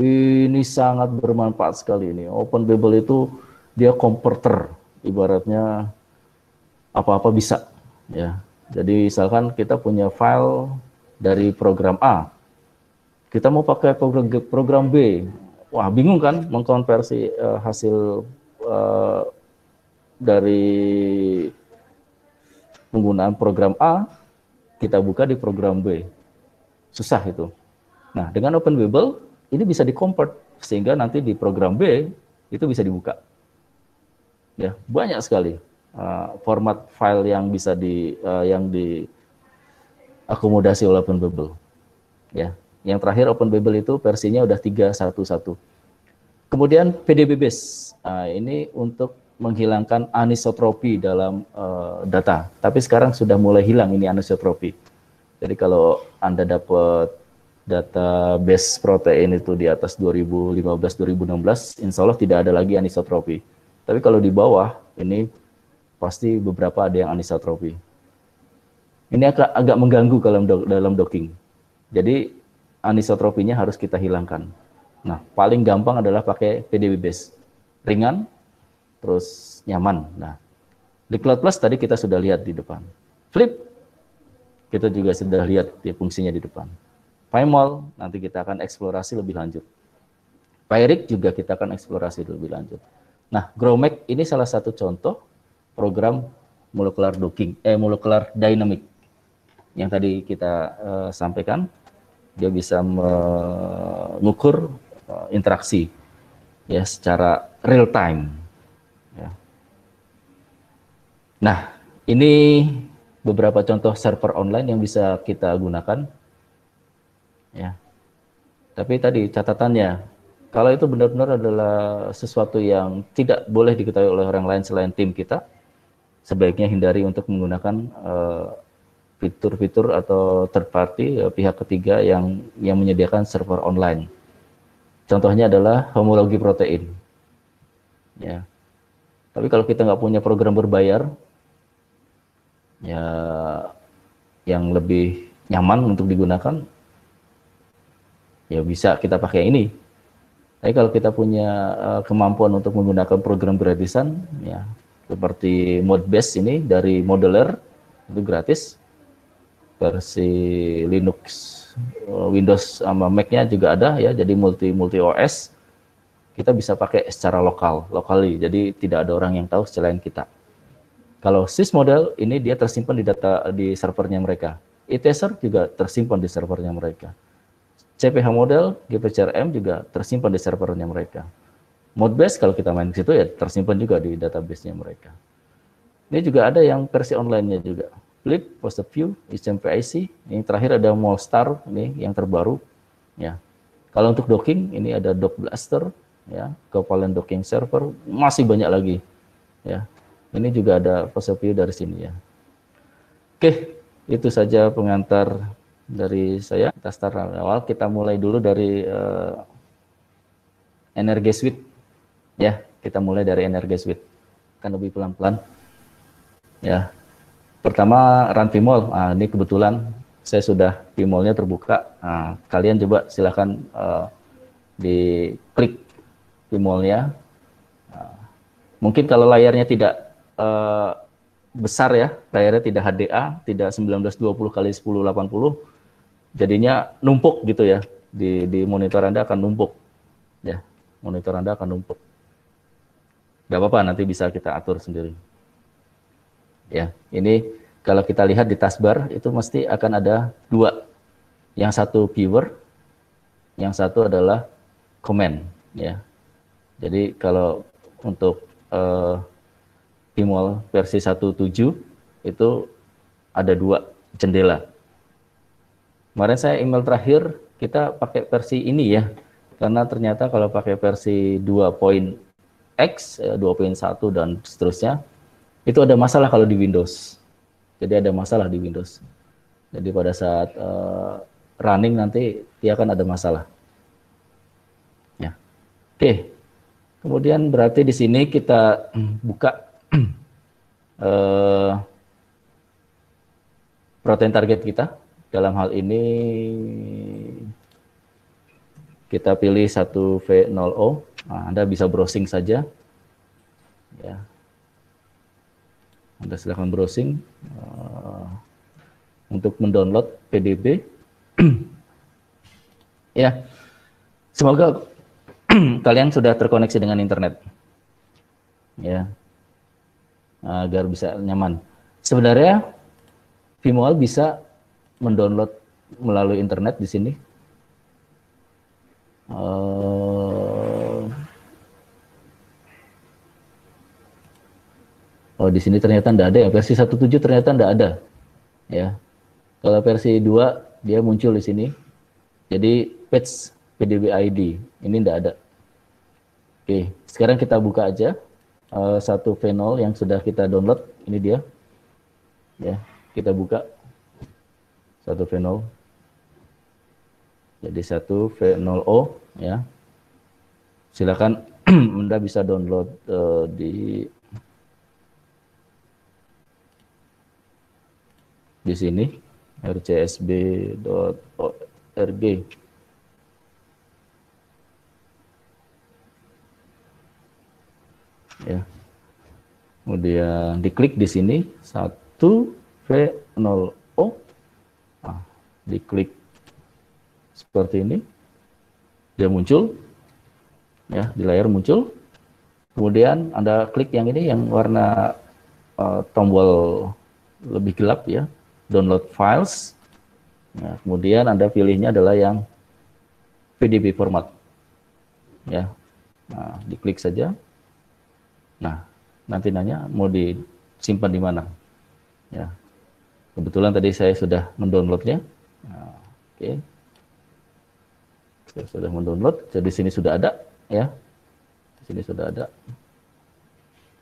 ini sangat bermanfaat sekali ini. OpenBabel itu dia konverter, ibaratnya apa-apa bisa ya. Jadi misalkan kita punya file dari program A, kita mau pakai program B, wah bingung kan mengkonversi hasil dari penggunaan program A, kita buka di program B. susah itu. Nah, dengan OpenBabel ini bisa di-convert sehingga nanti di program B itu bisa dibuka. Ya, banyak sekali format file yang bisa yang diakomodasi oleh OpenBabel. Ya, yang terakhir OpenBabel itu versinya udah 3.1.1. Kemudian PDB base, ini untuk menghilangkan anisotropi dalam data. Tapi sekarang sudah mulai hilang ini anisotropi. Jadi kalau Anda dapat data base protein itu di atas 2015-2016, insya Allah tidak ada lagi anisotropi. Tapi kalau di bawah, ini pasti beberapa ada yang anisotropi. Ini agak mengganggu dalam docking. Jadi anisotropinya harus kita hilangkan. Nah, paling gampang adalah pakai PDB base. Ringan, terus nyaman. Nah, di Cloud Plus tadi kita sudah lihat di depan. Flip, kita juga sudah lihat di fungsinya di depan. PyMol, nanti kita akan eksplorasi lebih lanjut. PyRig juga kita akan eksplorasi lebih lanjut. Nah, GrowMac ini salah satu contoh program molecular docking, molecular dynamic yang tadi kita sampaikan. Dia bisa mengukur interaksi ya secara real time. Ya. Nah, ini beberapa contoh server online yang bisa kita gunakan. Ya. Tapi tadi catatannya, kalau itu benar-benar adalah sesuatu yang tidak boleh diketahui oleh orang lain selain tim kita, sebaiknya hindari untuk menggunakan fitur-fitur atau third party, pihak ketiga yang menyediakan server online. Contohnya adalah homologi protein. Ya. Tapi kalau kita nggak punya program berbayar, ya yang lebih nyaman untuk digunakan, ya bisa kita pakai ini. Tapi kalau kita punya kemampuan untuk menggunakan program gratisan, ya seperti Modbase ini dari Modeler, itu gratis. Versi Linux, Windows sama Mac-nya juga ada ya, jadi multi OS. Kita bisa pakai secara locally, jadi tidak ada orang yang tahu selain kita. Kalau sysmodel ini dia tersimpan di servernya mereka. iTaser juga tersimpan di servernya mereka. CPH model, GPCRM juga tersimpan di servernya mereka. Modbase kalau kita main di situ ya tersimpan juga di database-nya mereka. Ini juga ada yang versi online-nya juga. Flip, PostView, HMPIC, yang terakhir ada Molstar, ini yang terbaru. Ya. Kalau untuk docking, ini ada DockBlaster, ya, Covalent Docking Server, masih banyak lagi. Ya. Ini juga ada PostView dari sini ya. Oke, itu saja pengantar dari saya. Kita start awal, kita mulai dulu dari Energy Suite. Ya, kita mulai dari Energy Suite. Kan lebih pelan-pelan. Ya. Pertama run Vmol, ini kebetulan saya sudah Vmolnya terbuka. Nah, kalian coba silakan diklik Vmolnya. Mungkin kalau layarnya tidak besar ya, layarnya tidak HDA, tidak 1920 x 1080, jadinya numpuk gitu ya, di monitor Anda akan numpuk. Ya, monitor Anda akan numpuk. Gak apa-apa, nanti bisa kita atur sendiri. Ya, ini kalau kita lihat di taskbar itu mesti akan ada dua. Yang satu viewer, yang satu adalah comment ya. Jadi kalau untuk Vmol versi 1.7 itu ada dua jendela. Kemarin saya email terakhir kita pakai versi ini ya. Karena ternyata kalau pakai versi 2.x, 2.1 dan seterusnya itu ada masalah kalau di Windows. Jadi ada masalah di Windows. Jadi pada saat running nanti dia akan ada masalah. Ya. Oke. Kemudian berarti di sini kita buka protein target kita. Dalam hal ini kita pilih 1V0O. Nah, Anda bisa browsing saja. Ya. Anda silakan browsing untuk mendownload PDB. Ya, semoga kalian sudah terkoneksi dengan internet, ya, agar bisa nyaman. Sebenarnya Vmol bisa mendownload melalui internet di sini. Oh, di sini ternyata tidak ada ya. Versi 1.7 ternyata tidak ada. Ya. Kalau versi 2 dia muncul di sini. Jadi patch PDB ID ini tidak ada. Oke, sekarang kita buka aja satu V0 yang sudah kita download. Ini dia. Ya, kita buka satu V0. Jadi satu V0O ya. Silakan Anda bisa download di sini rcsb.org. Ya. Kemudian diklik di sini 1V0O. Nah, diklik seperti ini. Dia muncul. Ya, di layar muncul. Kemudian Anda klik yang ini yang warna tombol lebih gelap ya. Download files. Nah, kemudian Anda pilihnya adalah yang PDB format. Ya. Nah, diklik saja. Nah, nanti nanya mau disimpan di mana. Ya. Kebetulan tadi saya sudah mendownloadnya. Nah, oke. Saya sudah mendownload. Jadi di sini sudah ada ya. Di sini sudah ada.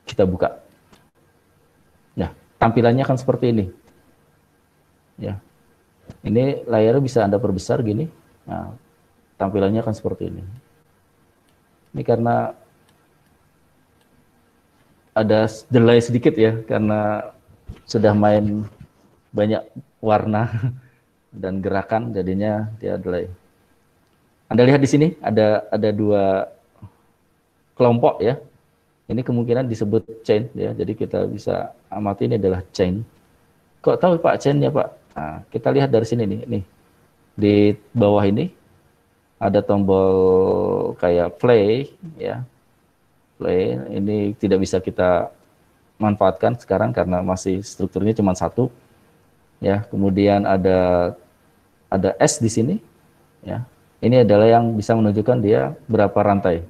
Kita buka. Ya, tampilannya kan seperti ini. Ya, ini layarnya bisa Anda perbesar gini. Nah, tampilannya akan seperti ini. Ini karena ada delay sedikit ya, karena sudah main banyak warna dan gerakan, jadinya dia delay. Anda lihat di sini ada dua kelompok ya. Ini kemungkinan disebut chain ya, jadi kita bisa amati ini adalah chain. Kok tahu Pak chainnya Pak? Nah, kita lihat dari sini nih, di bawah ini ada tombol kayak play ya, play ini tidak bisa kita manfaatkan sekarang karena masih strukturnya cuma satu ya. Kemudian ada S di sini ya, ini adalah yang bisa menunjukkan dia berapa rantai.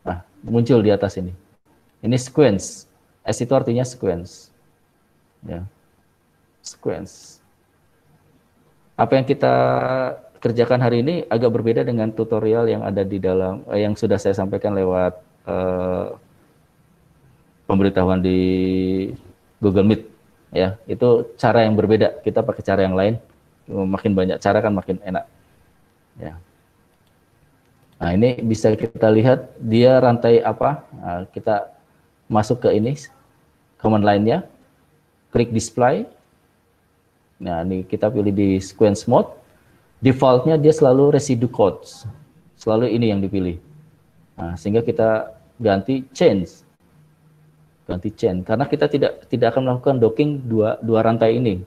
Nah, muncul di atas ini sequence. S itu artinya sequence ya, sequence. Apa yang kita kerjakan hari ini agak berbeda dengan tutorial yang ada di dalam yang sudah saya sampaikan lewat pemberitahuan di Google Meet ya. Itu cara yang berbeda, kita pakai cara yang lain. Makin banyak cara kan makin enak ya. Nah, ini bisa kita lihat dia rantai apa. Nah, kita masuk ke ini command line-nya, klik display. Nah, ini kita pilih di sequence mode. Defaultnya dia selalu residue codes. Selalu ini yang dipilih. Nah, sehingga kita ganti change. Ganti chain. Karena kita tidak akan melakukan docking dua rantai ini.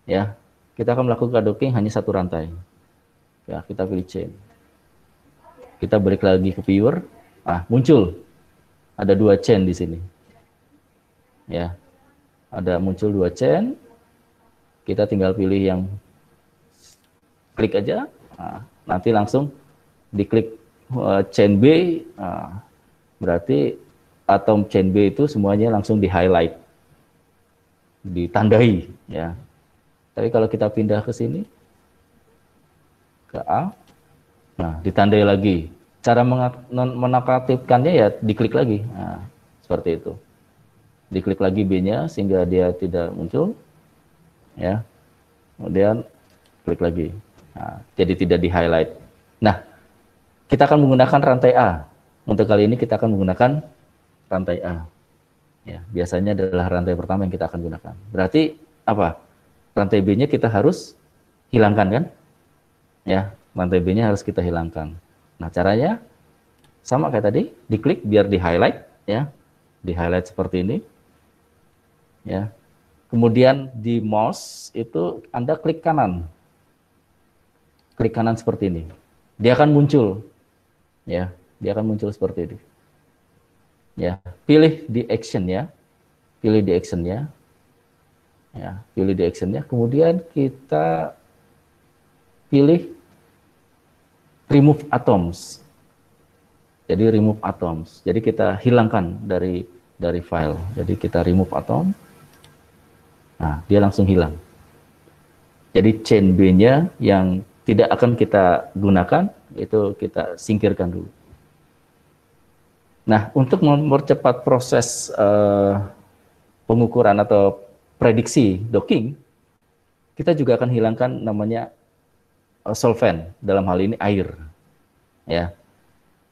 Ya, kita akan melakukan docking hanya satu rantai. Ya, kita pilih chain. Kita balik lagi ke viewer. Ah, muncul. Ada dua chain di sini. Ya. Ada muncul dua chain. Kita tinggal pilih yang klik aja, nah, nanti langsung diklik chain B, nah, berarti atom chain B itu semuanya langsung di highlight, ditandai ya. Tapi kalau kita pindah ke sini, ke A, nah ditandai lagi. Cara menonaktifkannya ya diklik lagi, nah, seperti itu. Diklik lagi B-nya sehingga dia tidak muncul. Ya, kemudian klik lagi, nah, jadi tidak di highlight. Nah, kita akan menggunakan rantai A. Untuk kali ini kita akan menggunakan rantai A. Ya, biasanya adalah rantai pertama yang kita akan gunakan. Berarti apa? Rantai B-nya kita harus hilangkan kan? Ya, rantai B-nya harus kita hilangkan. Nah, caranya sama kayak tadi, diklik biar di highlight, ya, di highlight seperti ini, ya. Kemudian di mouse itu Anda klik kanan. Klik kanan seperti ini. Dia akan muncul. Ya, dia akan muncul seperti ini. Ya, pilih di action ya. Pilih di action ya. Ya, pilih di action ya. Kemudian kita pilih remove atoms. Jadi remove atoms. Jadi kita hilangkan dari file. Jadi kita remove atom. Nah, dia langsung hilang. Jadi chain B-nya yang tidak akan kita gunakan, itu kita singkirkan dulu. Nah, untuk mempercepat proses pengukuran atau prediksi docking, kita juga akan hilangkan namanya solvent, dalam hal ini air. Ya,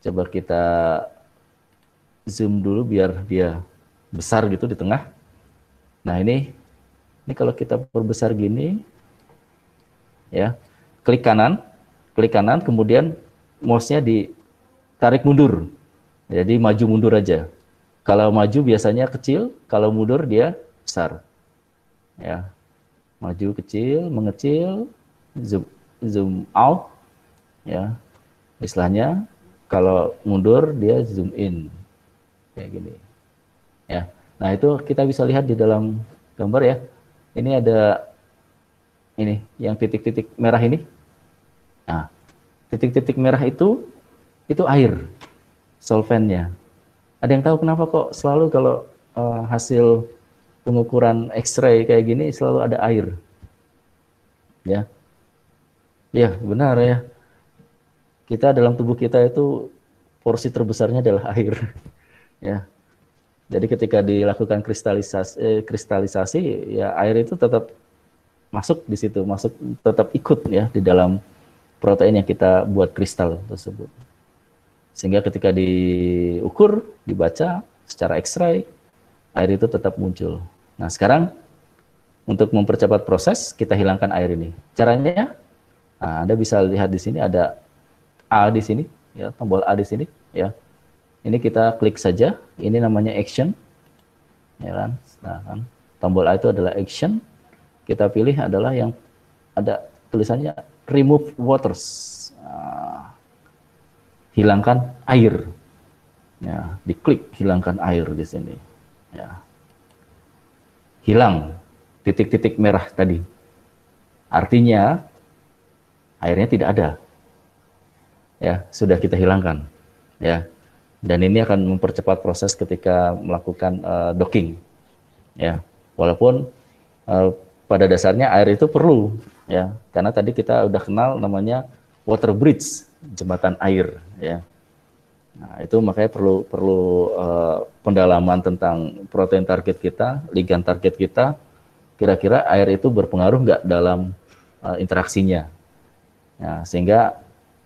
coba kita zoom dulu biar dia besar gitu di tengah. Nah, ini kalau kita perbesar gini, ya, klik kanan, kemudian mouse-nya ditarik mundur. Jadi maju mundur aja. Kalau maju biasanya kecil, kalau mundur dia besar. Ya, maju kecil, mengecil, zoom out, ya, istilahnya. Kalau mundur dia zoom in, kayak gini. Ya, nah itu kita bisa lihat di dalam gambar ya. Ini ada ini yang titik-titik merah ini. Nah, titik-titik merah itu air, solventnya. Ada yang tahu kenapa kok selalu kalau hasil pengukuran X-ray kayak gini selalu ada air? Ya, ya benar ya. Kita dalam tubuh kita itu porsi terbesarnya adalah air. Ya, jadi ketika dilakukan kristalisasi, ya air itu tetap masuk di situ, tetap ikut ya di dalam protein yang kita buat kristal tersebut. Sehingga ketika diukur, dibaca secara X-ray, air itu tetap muncul. Nah, sekarang untuk mempercepat proses, kita hilangkan air ini. Caranya, nah, Anda bisa lihat di sini ada A di sini, ya, tombol A di sini, ya. Ini kita klik saja. Ini namanya action, ya kan? Nah, kan tombol A itu adalah action. Kita pilih adalah yang ada tulisannya remove waters, hilangkan air. Ya, diklik hilangkan air di sini. Ya. Hilang titik-titik merah tadi. Artinya airnya tidak ada. Ya, sudah kita hilangkan. Ya. Dan ini akan mempercepat proses ketika melakukan docking. Ya. Walaupun pada dasarnya air itu perlu, ya, karena tadi kita udah kenal namanya water bridge, jembatan air, ya. Nah, itu makanya perlu pendalaman tentang protein target kita, ligand target kita, kira-kira air itu berpengaruh nggak dalam interaksinya. Nah, sehingga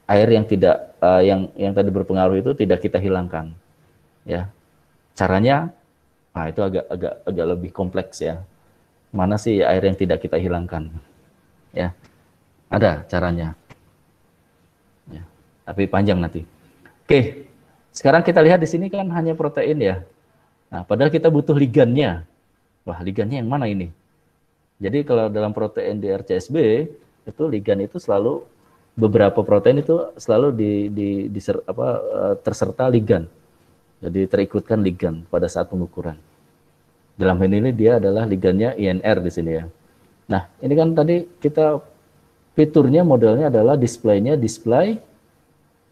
air yang tidak yang tadi berpengaruh itu tidak kita hilangkan, ya. Caranya, nah itu agak lebih kompleks ya. Mana sih air yang tidak kita hilangkan? Ya, ada caranya. Ya, tapi panjang nanti. Oke, sekarang kita lihat di sini kan hanya protein ya. Nah, padahal kita butuh ligannya. Wah, ligannya yang mana ini? Jadi kalau dalam protein di RCSB itu ligan itu selalu beberapa protein itu selalu terserta ligan. Jadi terikutkan ligan pada saat pengukuran. Dalam hal ini dia adalah ligannya INR di sini ya. Nah, ini kan tadi kita fiturnya modelnya adalah display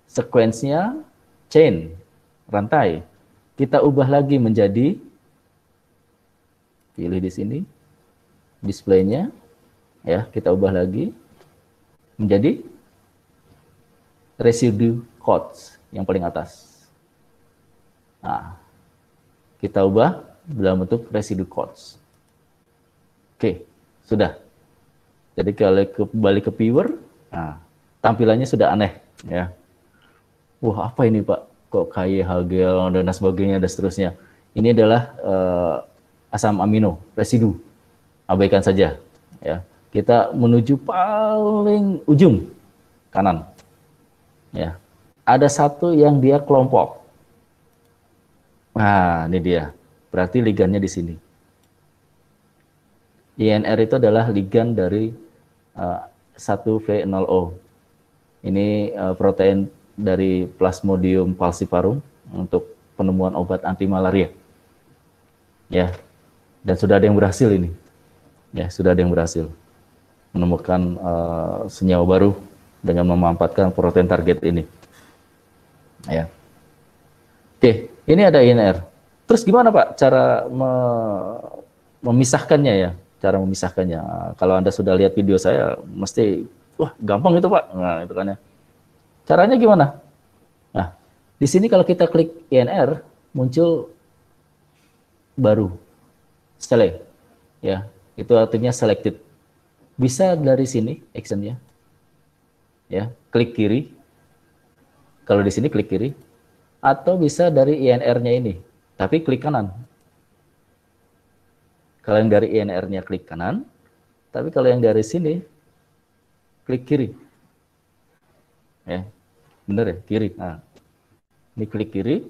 sequence-nya chain, rantai. Kita ubah lagi menjadi, pilih di sini, display-nya, ya, kita ubah lagi menjadi residue codes yang paling atas. Nah, kita ubah dalam bentuk residue codes. Oke, sudah. Jadi kalau kembali ke viewer, nah, tampilannya sudah aneh, ya. Wah, apa ini Pak? Kok KY, dan sebagainya dan seterusnya. Ini adalah asam amino, residu. Abaikan saja, ya. Kita menuju paling ujung kanan, ya. Ada satu yang dia kelompok. Nah, ini dia. Berarti ligannya di sini. INR itu adalah ligan dari 1V0O. Ini protein dari Plasmodium falciparum untuk penemuan obat anti malaria. Ya. Dan sudah ada yang berhasil ini. Ya, sudah ada yang berhasil. menemukan senyawa baru dengan memanfaatkan protein target ini. Ya. Oke, ini ada INR. Terus gimana Pak cara memisahkannya ya? Cara memisahkannya. Kalau Anda sudah lihat video saya, mesti wah gampang itu Pak. Nah, itu kan ya. Caranya gimana? Nah, di sini kalau kita klik INR, muncul baru, select, ya, itu artinya selected. Bisa dari sini actionnya, ya, klik kiri. Kalau di sini klik kiri, atau bisa dari INR-nya ini, tapi klik kanan. Kalau yang dari INR-nya klik kanan, tapi kalau yang dari sini klik kiri, ya, bener ya, kiri. Nah, ini klik kiri,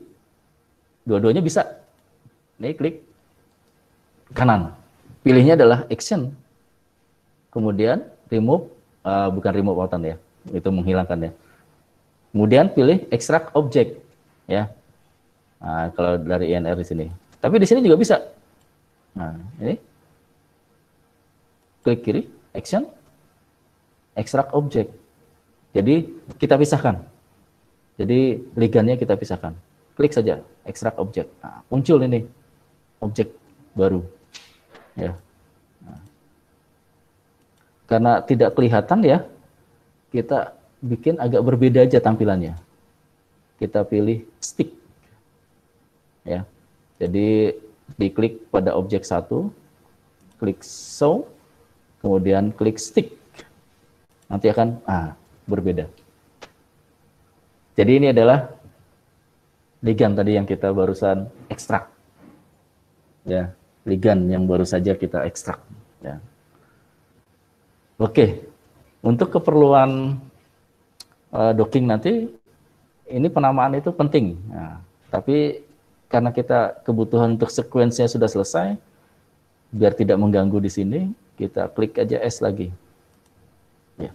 dua-duanya bisa. Ini klik kanan. Pilihnya adalah action. Kemudian remove, bukan remove button ya, itu menghilangkan ya. Kemudian pilih extract object ya. Nah, kalau dari INR di sini. Tapi di sini juga bisa. Nah, ini klik kiri, action, extract object. Jadi kita pisahkan. Jadi ligannya kita pisahkan. Klik saja extract object. Nah, muncul ini objek baru. Ya. Nah. Karena tidak kelihatan ya, kita bikin agak berbeda aja tampilannya. Kita pilih stick. Ya. Jadi diklik pada objek 1, klik show, kemudian klik stick. Nanti akan berbeda. Jadi ini adalah ligan tadi yang kita barusan ekstrak. Ya, ligan yang baru saja kita ekstrak, ya. Oke. Untuk keperluan docking nanti ini penamaan itu penting. Nah, tapi karena kita kebutuhan untuk sekuensinya sudah selesai, biar tidak mengganggu di sini, kita klik aja S lagi. Ya.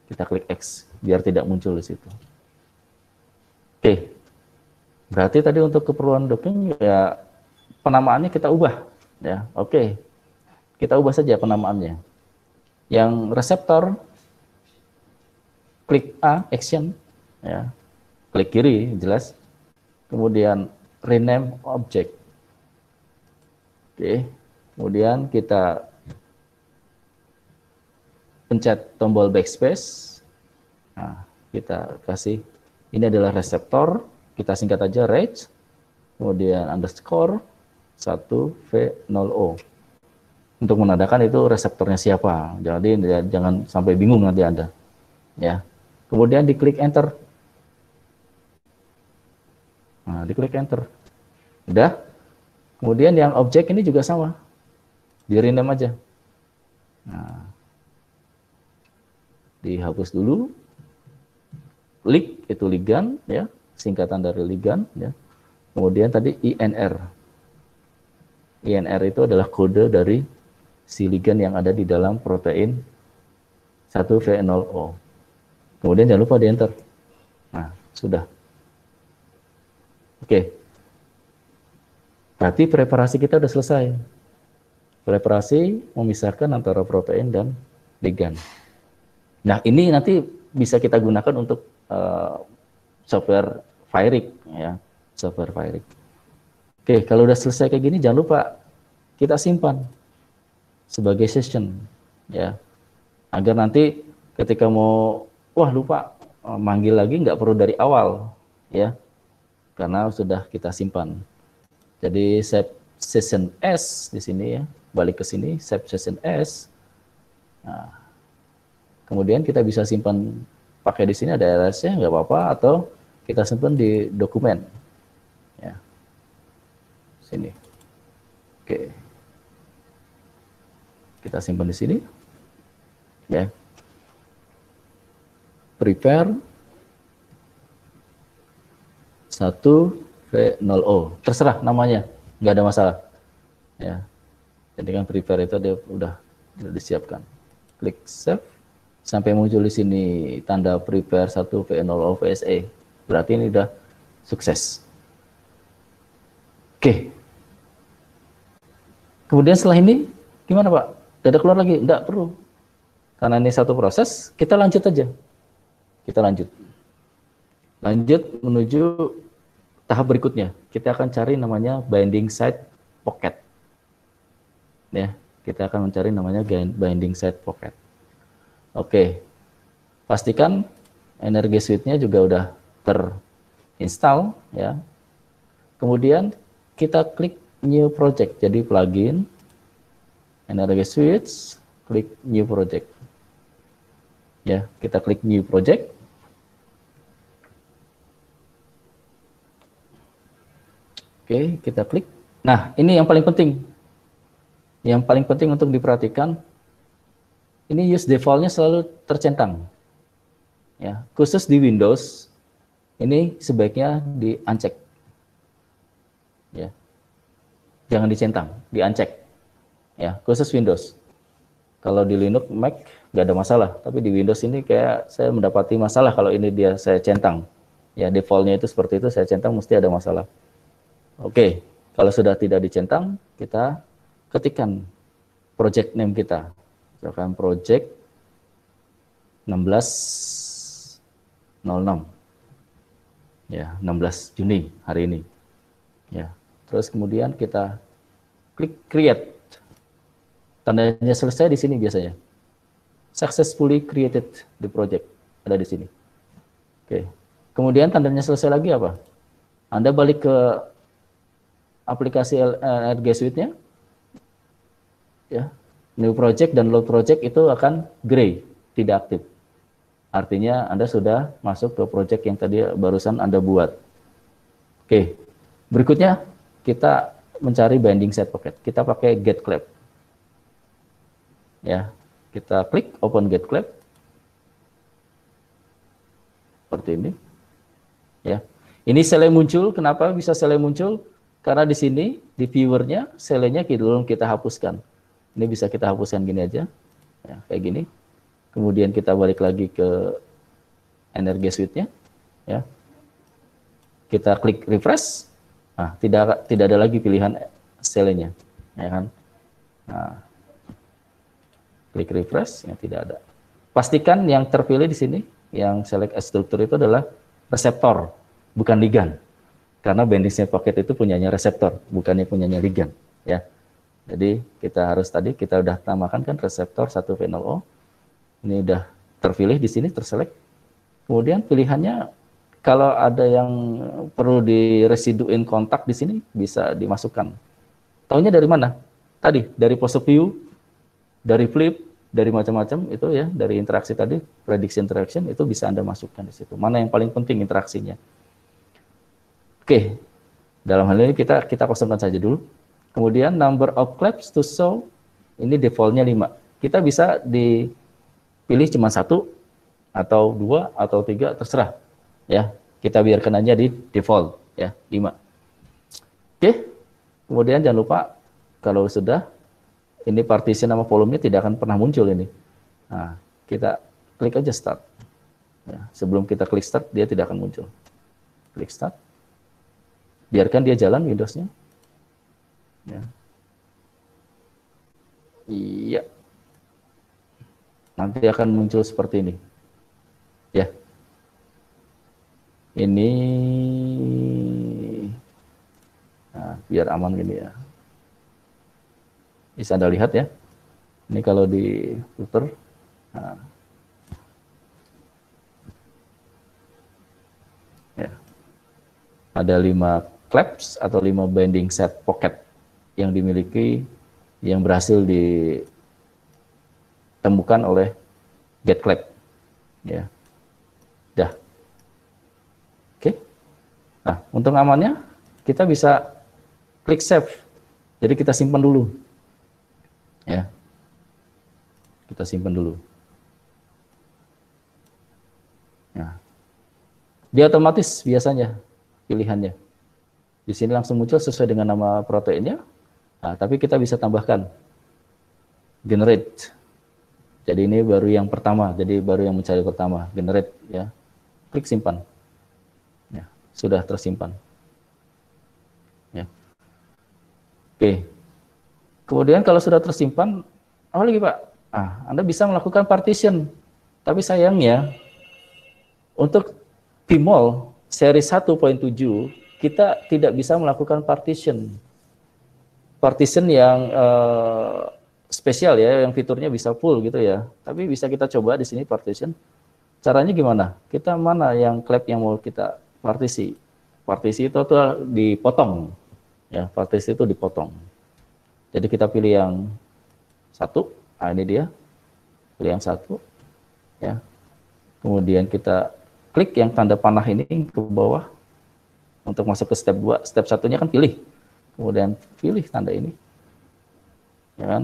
Kita klik X biar tidak muncul di situ. Oke. Berarti tadi untuk keperluan docking ya penamaannya kita ubah ya. Oke. Kita ubah saja penamaannya. Yang reseptor klik A action ya. Klik kiri jelas. Kemudian rename object. Oke. Kemudian kita pencet tombol backspace. Nah, kita kasih ini adalah reseptor, kita singkat aja reg, kemudian underscore 1V0O. Untuk menandakan itu reseptornya siapa. Jadi jangan sampai bingung nanti Anda. Ya. Kemudian diklik enter. Nah, diklik enter. Udah. Kemudian yang objek ini juga sama. Di rename aja. Nah. Dihapus dulu. Lig itu ligan ya, singkatan dari ligan ya. Kemudian tadi INR. INR itu adalah kode dari si ligan yang ada di dalam protein 1V0O. Kemudian jangan lupa di enter. Nah, sudah. Oke. Berarti preparasi kita sudah selesai. Preparasi memisahkan antara protein dan ligan. Nah, ini nanti bisa kita gunakan untuk software Virix ya, software Virix. Oke, kalau udah selesai kayak gini jangan lupa kita simpan sebagai session ya, agar nanti ketika mau lupa manggil lagi nggak perlu dari awal ya, karena sudah kita simpan. Jadi save session S di sini ya, balik ke sini save session S. Nah, kemudian kita bisa simpan pakai di sini ada LS-nya nggak apa-apa, atau kita simpan di dokumen ya, sini. Oke, kita simpan di sini ya. Prepare 1V0O, terserah namanya, nggak ada masalah ya. Jadi kan prepare itu dia udah disiapkan. Klik save sampai muncul di sini tanda prepare 1V0O VSE. Berarti ini udah sukses. Oke. Kemudian setelah ini gimana Pak? Data keluar lagi? Enggak perlu. Karena ini satu proses, kita lanjut aja. Kita lanjut menuju tahap berikutnya. Kita akan cari namanya binding site pocket. Ya, kita akan mencari namanya binding site pocket. Oke, pastikan Energy Suite-nya juga udah terinstall ya. Kemudian kita klik New Project, jadi plugin Energy Suite, klik New Project. Ya, kita klik New Project. Oke, kita klik. Nah, ini yang paling penting. Yang paling penting untuk diperhatikan, ini use default-nya selalu tercentang. Ya, khusus di Windows, ini sebaiknya di-uncheck. Ya. Jangan dicentang, di-uncheck. Ya, khusus Windows. Kalau di Linux, Mac nggak ada masalah, tapi di Windows ini kayak saya mendapati masalah kalau ini saya centang. Ya, default-nya itu seperti itu, saya centang mesti ada masalah. Oke, kalau sudah tidak dicentang, kita ketikkan project name kita. Misalkan project 1606. Ya, 16 Juni hari ini. Ya. Terus kemudian kita klik create. Tandanya selesai di sini biasanya. Successfully created the project. Ada di sini. Oke. Kemudian tandanya selesai lagi apa? Anda balik ke aplikasi Energy Suite-nya, ya, new project dan load project itu akan gray, tidak aktif. Artinya Anda sudah masuk ke project yang tadi barusan Anda buat. Oke, berikutnya kita mencari binding site pocket. Kita pakai GetClap. Ya, kita klik open GetClap. Seperti ini. Ya, ini sele muncul. Kenapa bisa sele muncul? Karena di sini, di viewernya, selenya belum kita hapuskan. Ini bisa kita hapuskan gini aja, ya, kayak gini. Kemudian kita balik lagi ke Energy Suite-nya, ya. Kita klik refresh, nah, tidak ada lagi pilihan selenya, ya kan? Nah, klik refresh, ya tidak ada. Pastikan yang terpilih di sini, yang select as structure itu adalah reseptor, bukan ligand. Karena binding site pocket itu punyanya reseptor, bukannya punyanya ligand, ya. Jadi kita harus kita udah tambahkan kan reseptor 1-fenol O. Ini udah terpilih di sini, terselect. Kemudian pilihannya kalau ada yang perlu diresiduin kontak di sini bisa dimasukkan. Taunya dari mana? Tadi dari pose view, dari flip, dari macam-macam itu ya, dari interaksi tadi, prediction interaction itu bisa Anda masukkan di situ. Mana yang paling penting interaksinya? Oke, dalam hal ini kita kosongkan saja dulu. Kemudian number of claps to show, ini defaultnya 5. Kita bisa dipilih cuma 1, atau 2, atau 3, terserah. Ya, kita biarkan aja di default, ya, 5. Oke, kemudian jangan lupa, kalau sudah, ini partition sama volumenya tidak akan pernah muncul ini. Nah, kita klik aja start. Ya, sebelum kita klik start, dia tidak akan muncul. Klik start. Biarkan dia jalan Windows-nya. Ya. Iya. Nanti akan muncul seperti ini. Ya. Ini nah, biar aman gini ya. Bisa Anda lihat ya. Ini kalau di filter. Nah. Ya. Ada 5 claps atau 5 binding site pocket yang dimiliki, yang berhasil ditemukan oleh GetClap. Ya, dah. Oke. Nah, untuk amannya kita bisa klik save. Jadi kita simpan dulu. Ya, kita simpan dulu. Nah, dia otomatis biasanya pilihannya. Di sini langsung muncul sesuai dengan nama proteinnya. Nah, tapi kita bisa tambahkan generate. Jadi ini baru yang pertama, jadi baru yang mencari pertama, generate ya. Klik simpan. Ya, sudah tersimpan. Ya. Oke. Kemudian kalau sudah tersimpan, apa lagi Pak? Nah, Anda bisa melakukan partition. Tapi sayangnya, untuk PMOL seri 1.7, kita tidak bisa melakukan partition. Partition yang spesial ya, yang fiturnya bisa full gitu ya. Tapi bisa kita coba di sini partition. Caranya gimana? Kita mana yang clap yang mau kita partisi? Partisi itu tuh dipotong. Ya, partisi itu dipotong. Jadi kita pilih yang satu. Nah, ini dia. Pilih yang satu. Ya. Kemudian kita klik yang tanda panah ini ke bawah untuk masuk ke step 2. Step satunya kan pilih. Kemudian pilih tanda ini. Ya kan?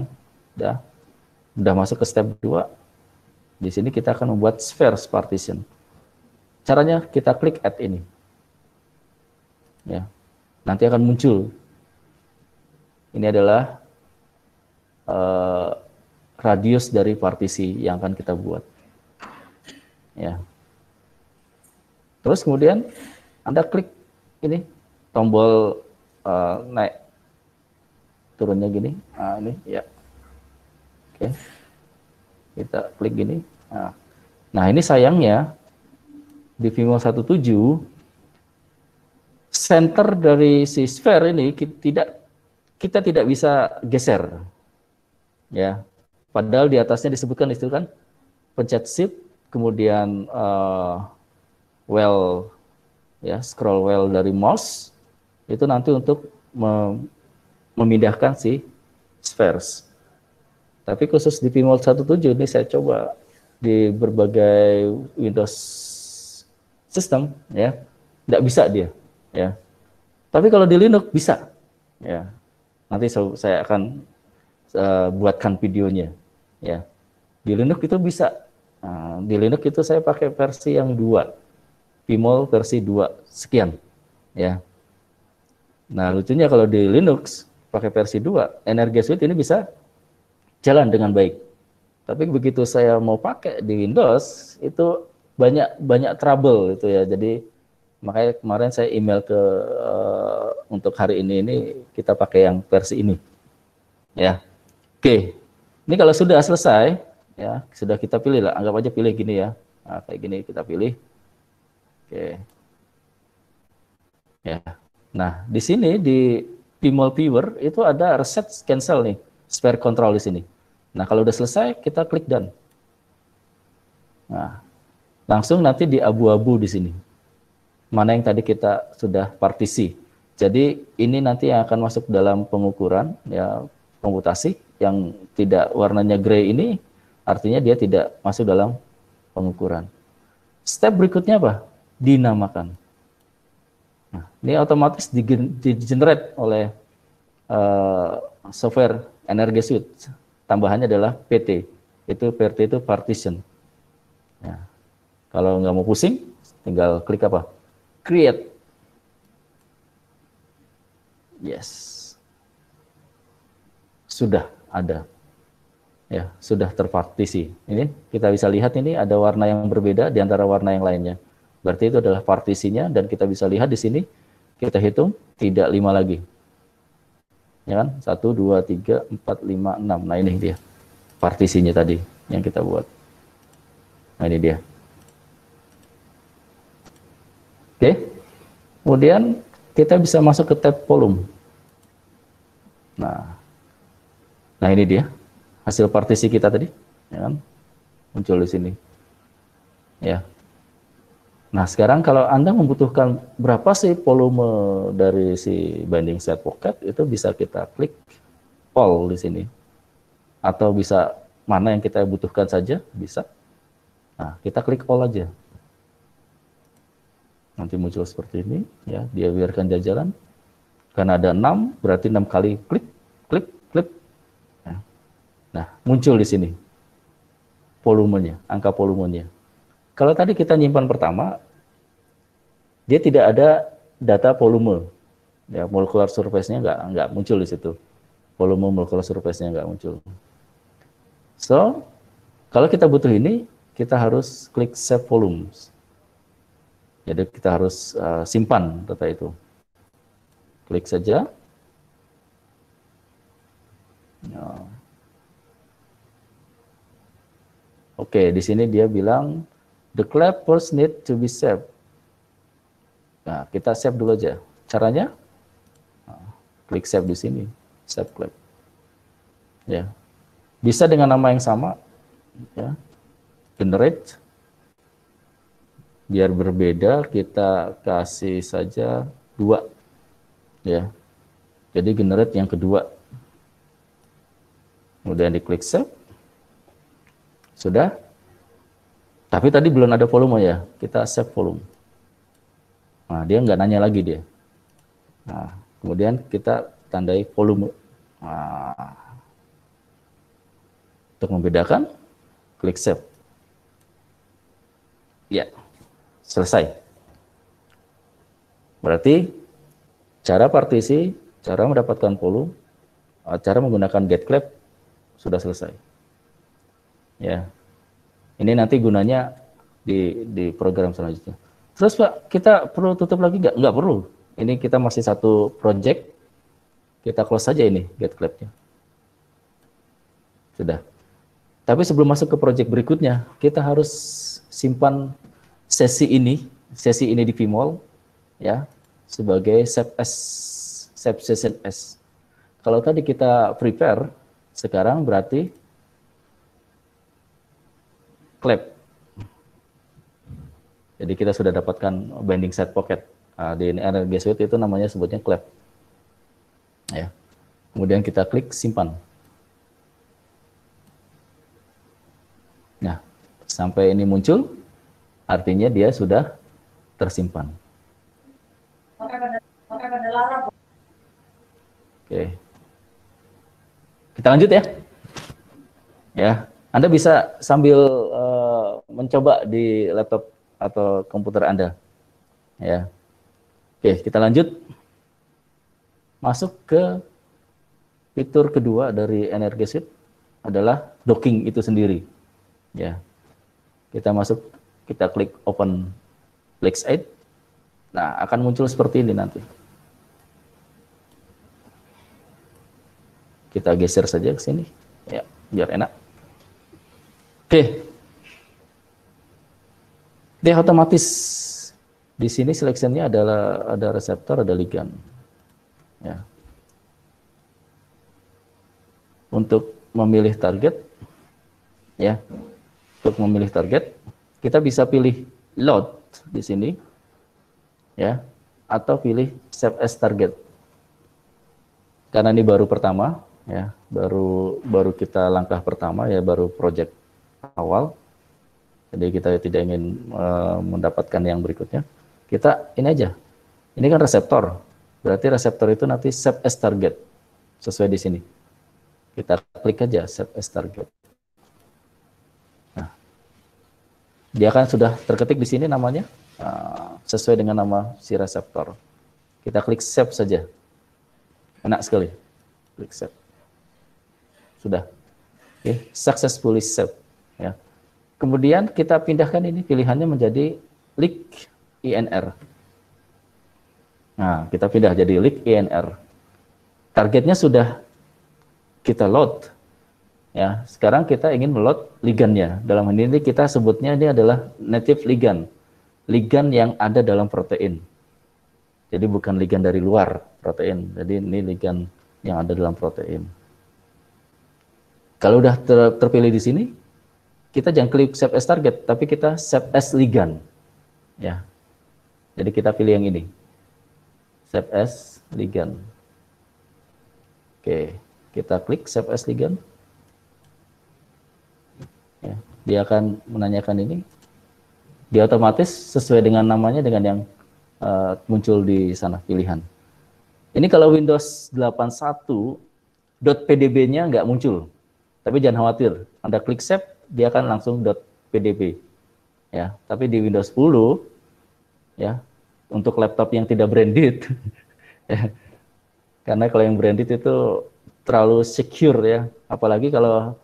Udah masuk ke step 2. Di sini kita akan membuat sphere partition. Caranya kita klik add ini. Ya. Nanti akan muncul. Ini adalah radius dari partisi yang akan kita buat. Ya. Terus kemudian Anda klik ini tombol naik turunnya gini. Nah, ini ya. Oke. Kita klik gini. Nah, ini sayangnya di PMOL 1.7 center dari si sphere ini kita tidak bisa geser. Ya. Padahal di atasnya disebutkan itu kan pencet shift kemudian well ya, scroll wheel dari mouse itu nanti untuk memindahkan si spheres. Tapi khusus di PMOL 1.7 ini saya coba di berbagai Windows system ya, tidak bisa dia ya. Tapi kalau di Linux bisa ya. Nanti saya akan buatkan videonya ya. Di Linux itu bisa. Nah, di Linux itu saya pakai versi yang 2. PMOL versi 2 sekian ya. Nah, lucunya kalau di Linux pakai versi 2, Energy Suite ini bisa jalan dengan baik. Tapi begitu saya mau pakai di Windows itu banyak trouble itu ya. Jadi makanya kemarin saya email ke untuk hari ini kita pakai yang versi ini. Ya. Oke. Ini kalau sudah selesai ya, sudah kita pilih lah, anggap aja pilih gini ya. Nah, kayak gini kita pilih. Oke. Ya. Nah, di sini di PMOL Viewer itu ada reset cancel nih, spare control di sini. Nah, kalau udah selesai kita klik done. Nah, langsung nanti di abu-abu di sini. Mana yang tadi kita sudah partisi. Jadi ini nanti yang akan masuk dalam pengukuran ya, komputasi yang tidak warnanya gray ini artinya dia tidak masuk dalam pengukuran. Step berikutnya apa? Dinamakan. Nah, ini otomatis di-generate oleh software Energy Suite. Tambahannya adalah PT. Itu PT itu partition. Ya. Kalau nggak mau pusing, tinggal klik apa? Create. Yes. Sudah ada. Ya, sudah terpartisi. Ini kita bisa lihat ini ada warna yang berbeda di antara warna yang lainnya. Berarti itu adalah partisinya dan kita bisa lihat di sini kita hitung tidak 5 lagi. Ya kan? 1 2 3 4 5 6. Nah, ini dia. Partisinya tadi yang kita buat. Nah, ini dia. Oke. Kemudian kita bisa masuk ke tab volume. Nah ini dia hasil partisi kita tadi, ya kan? Muncul di sini. Ya. Nah, sekarang kalau Anda membutuhkan berapa sih volume dari si binding set pocket, itu bisa kita klik all di sini. Atau bisa mana yang kita butuhkan saja, bisa. Nah, kita klik all aja. Nanti muncul seperti ini, ya, dia biarkan jalan. Karena ada 6, berarti 6 kali klik, klik, klik. Nah, muncul di sini volumenya, angka volumenya. Kalau tadi kita nyimpan pertama, dia tidak ada data volume, ya, molecular surface-nya nggak muncul di situ. Volume molecular surface-nya nggak muncul. So, kalau kita butuh ini, kita harus klik save volumes. Jadi kita harus simpan data itu. Klik saja. Ya. Oke, di sini dia bilang the clap first need to be saved. Nah, kita save dulu aja. Caranya, klik save di sini, save clap. Ya, bisa dengan nama yang sama, ya, generate. Biar berbeda, kita kasih saja 2, ya. Jadi generate yang kedua. Kemudian diklik save. Sudah. Tapi tadi belum ada volume ya. Kita save volume. Nah, dia nggak nanya lagi dia. Nah, kemudian kita tandai volume. Nah, untuk membedakan, klik save. Ya, selesai. Berarti cara partisi, cara mendapatkan volume, cara menggunakan getClap sudah selesai. Ya, ini nanti gunanya di program selanjutnya. Terus Pak, kita perlu tutup lagi nggak? Nggak perlu. Ini kita masih satu project, kita close saja ini getClap-nya. Sudah. Tapi sebelum masuk ke project berikutnya, kita harus simpan sesi ini di Vmol, ya, sebagai save session S. Kalau tadi kita prepare, sekarang berarti clap. Jadi kita sudah dapatkan binding set pocket. Nah, di NRG Suite itu namanya sebutnya clap. Ya. Kemudian kita klik simpan. Nah, sampai ini muncul, artinya dia sudah tersimpan. Oke. Kita lanjut ya. Ya, Anda bisa sambil mencoba di laptop atau komputer Anda. Ya. Oke, kita lanjut. Masuk ke fitur kedua dari NRG Suite adalah docking itu sendiri. Ya. Kita masuk, kita klik open Flex8. Nah, akan muncul seperti ini nanti. Kita geser saja ke sini, ya, biar enak. Oke. Dia otomatis di sini seleksinya adalah ada reseptor, ada ligand. Ya. Untuk memilih target, ya, untuk memilih target, kita bisa pilih load di sini, ya, atau pilih save as target. Karena ini baru pertama, ya, baru kita langkah pertama, ya, baru project awal. Jadi kita tidak ingin mendapatkan yang berikutnya. Kita ini aja. Ini kan reseptor. Berarti reseptor itu nanti save as target sesuai di sini. Kita klik aja save as target. Nah, dia kan sudah terketik di sini namanya sesuai dengan nama si reseptor. Kita klik save saja. Enak sekali. Klik save. Sudah. Oke, successfully save, ya. Kemudian kita pindahkan ini pilihannya menjadi leak INR. Nah, kita pindah jadi leak INR. Targetnya sudah kita load, ya. Sekarang kita ingin meload ligandnya. Dalam hal ini kita sebutnya ini adalah native ligand, ligand yang ada dalam protein. Jadi bukan ligand dari luar protein. Jadi ini ligand yang ada dalam protein. Kalau udah terpilih di sini, kita jangan klik save as target, tapi kita save as ligand, ya. Jadi kita pilih yang ini, save as ligand. Oke, kita klik save as ligand. Ya, dia akan menanyakan ini. Dia otomatis sesuai dengan namanya dengan yang muncul di sana pilihan. Ini kalau Windows 81 .pdb-nya nggak muncul. Tapi jangan khawatir, Anda klik save, dia akan langsung .pdb. Ya, tapi di Windows 10, ya, untuk laptop yang tidak branded, ya, karena kalau yang branded itu terlalu secure, ya, apalagi kalau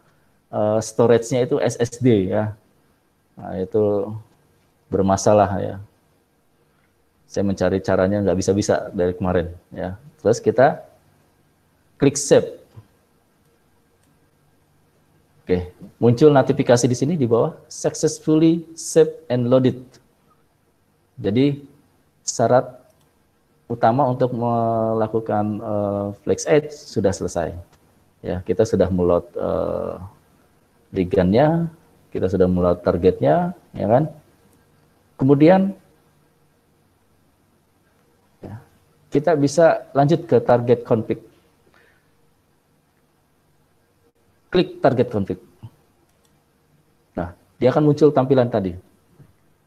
storage-nya itu SSD, ya, nah, itu bermasalah, ya. Saya mencari caranya nggak bisa-bisa dari kemarin, ya. Terus kita klik save. Oke, muncul notifikasi di sini di bawah, successfully saved and loaded. Jadi syarat utama untuk melakukan Flex Edge sudah selesai. Ya, kita sudah meload ligandnya, kita sudah meload targetnya, ya kan? Kemudian ya, kita bisa lanjut ke target config. Klik target config. Nah, dia akan muncul tampilan tadi.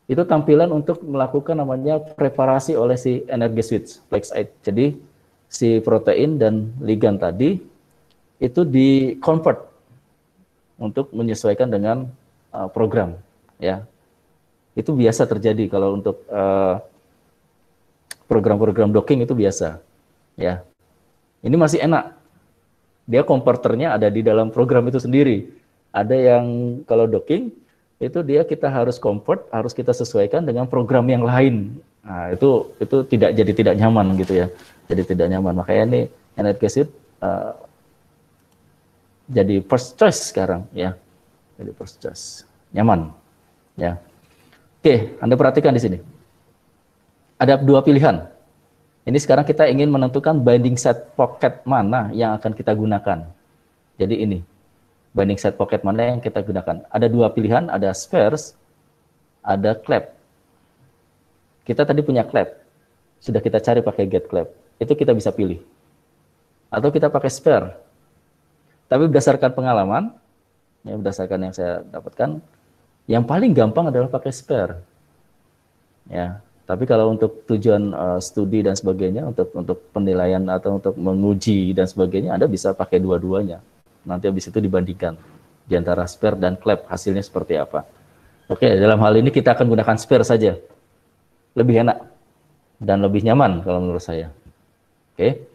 Itu tampilan untuk melakukan namanya preparasi oleh si energy switch Flex Edge. Jadi si protein dan ligand tadi itu di convert untuk menyesuaikan dengan program, ya. Itu biasa terjadi kalau untuk program-program docking itu biasa, ya. Ini masih enak. Dia konverternya ada di dalam program itu sendiri. Ada yang kalau docking itu dia kita harus convert, harus kita sesuaikan dengan program yang lain. Nah, itu tidak nyaman gitu ya. Jadi tidak nyaman. Makanya ini energy switch jadi first choice sekarang ya. Jadi first choice. Nyaman. Ya. Oke, Anda perhatikan di sini. Ada dua pilihan. Ini sekarang kita ingin menentukan binding set pocket mana yang akan kita gunakan. Jadi ini. Binding set pocket mana yang kita gunakan. Ada dua pilihan, ada spares, ada clap. Kita tadi punya clap. Sudah kita cari pakai get clap. Itu kita bisa pilih. Atau kita pakai spare. Tapi berdasarkan pengalaman, ya berdasarkan yang saya dapatkan, yang paling gampang adalah pakai spare. Ya, tapi kalau untuk tujuan studi dan sebagainya, untuk penilaian atau untuk menguji dan sebagainya, Anda bisa pakai dua-duanya. Nanti habis itu dibandingkan di antara spare dan clap hasilnya seperti apa. Oke, dalam hal ini kita akan gunakan spare saja. Lebih enak dan lebih nyaman kalau menurut saya. Oke.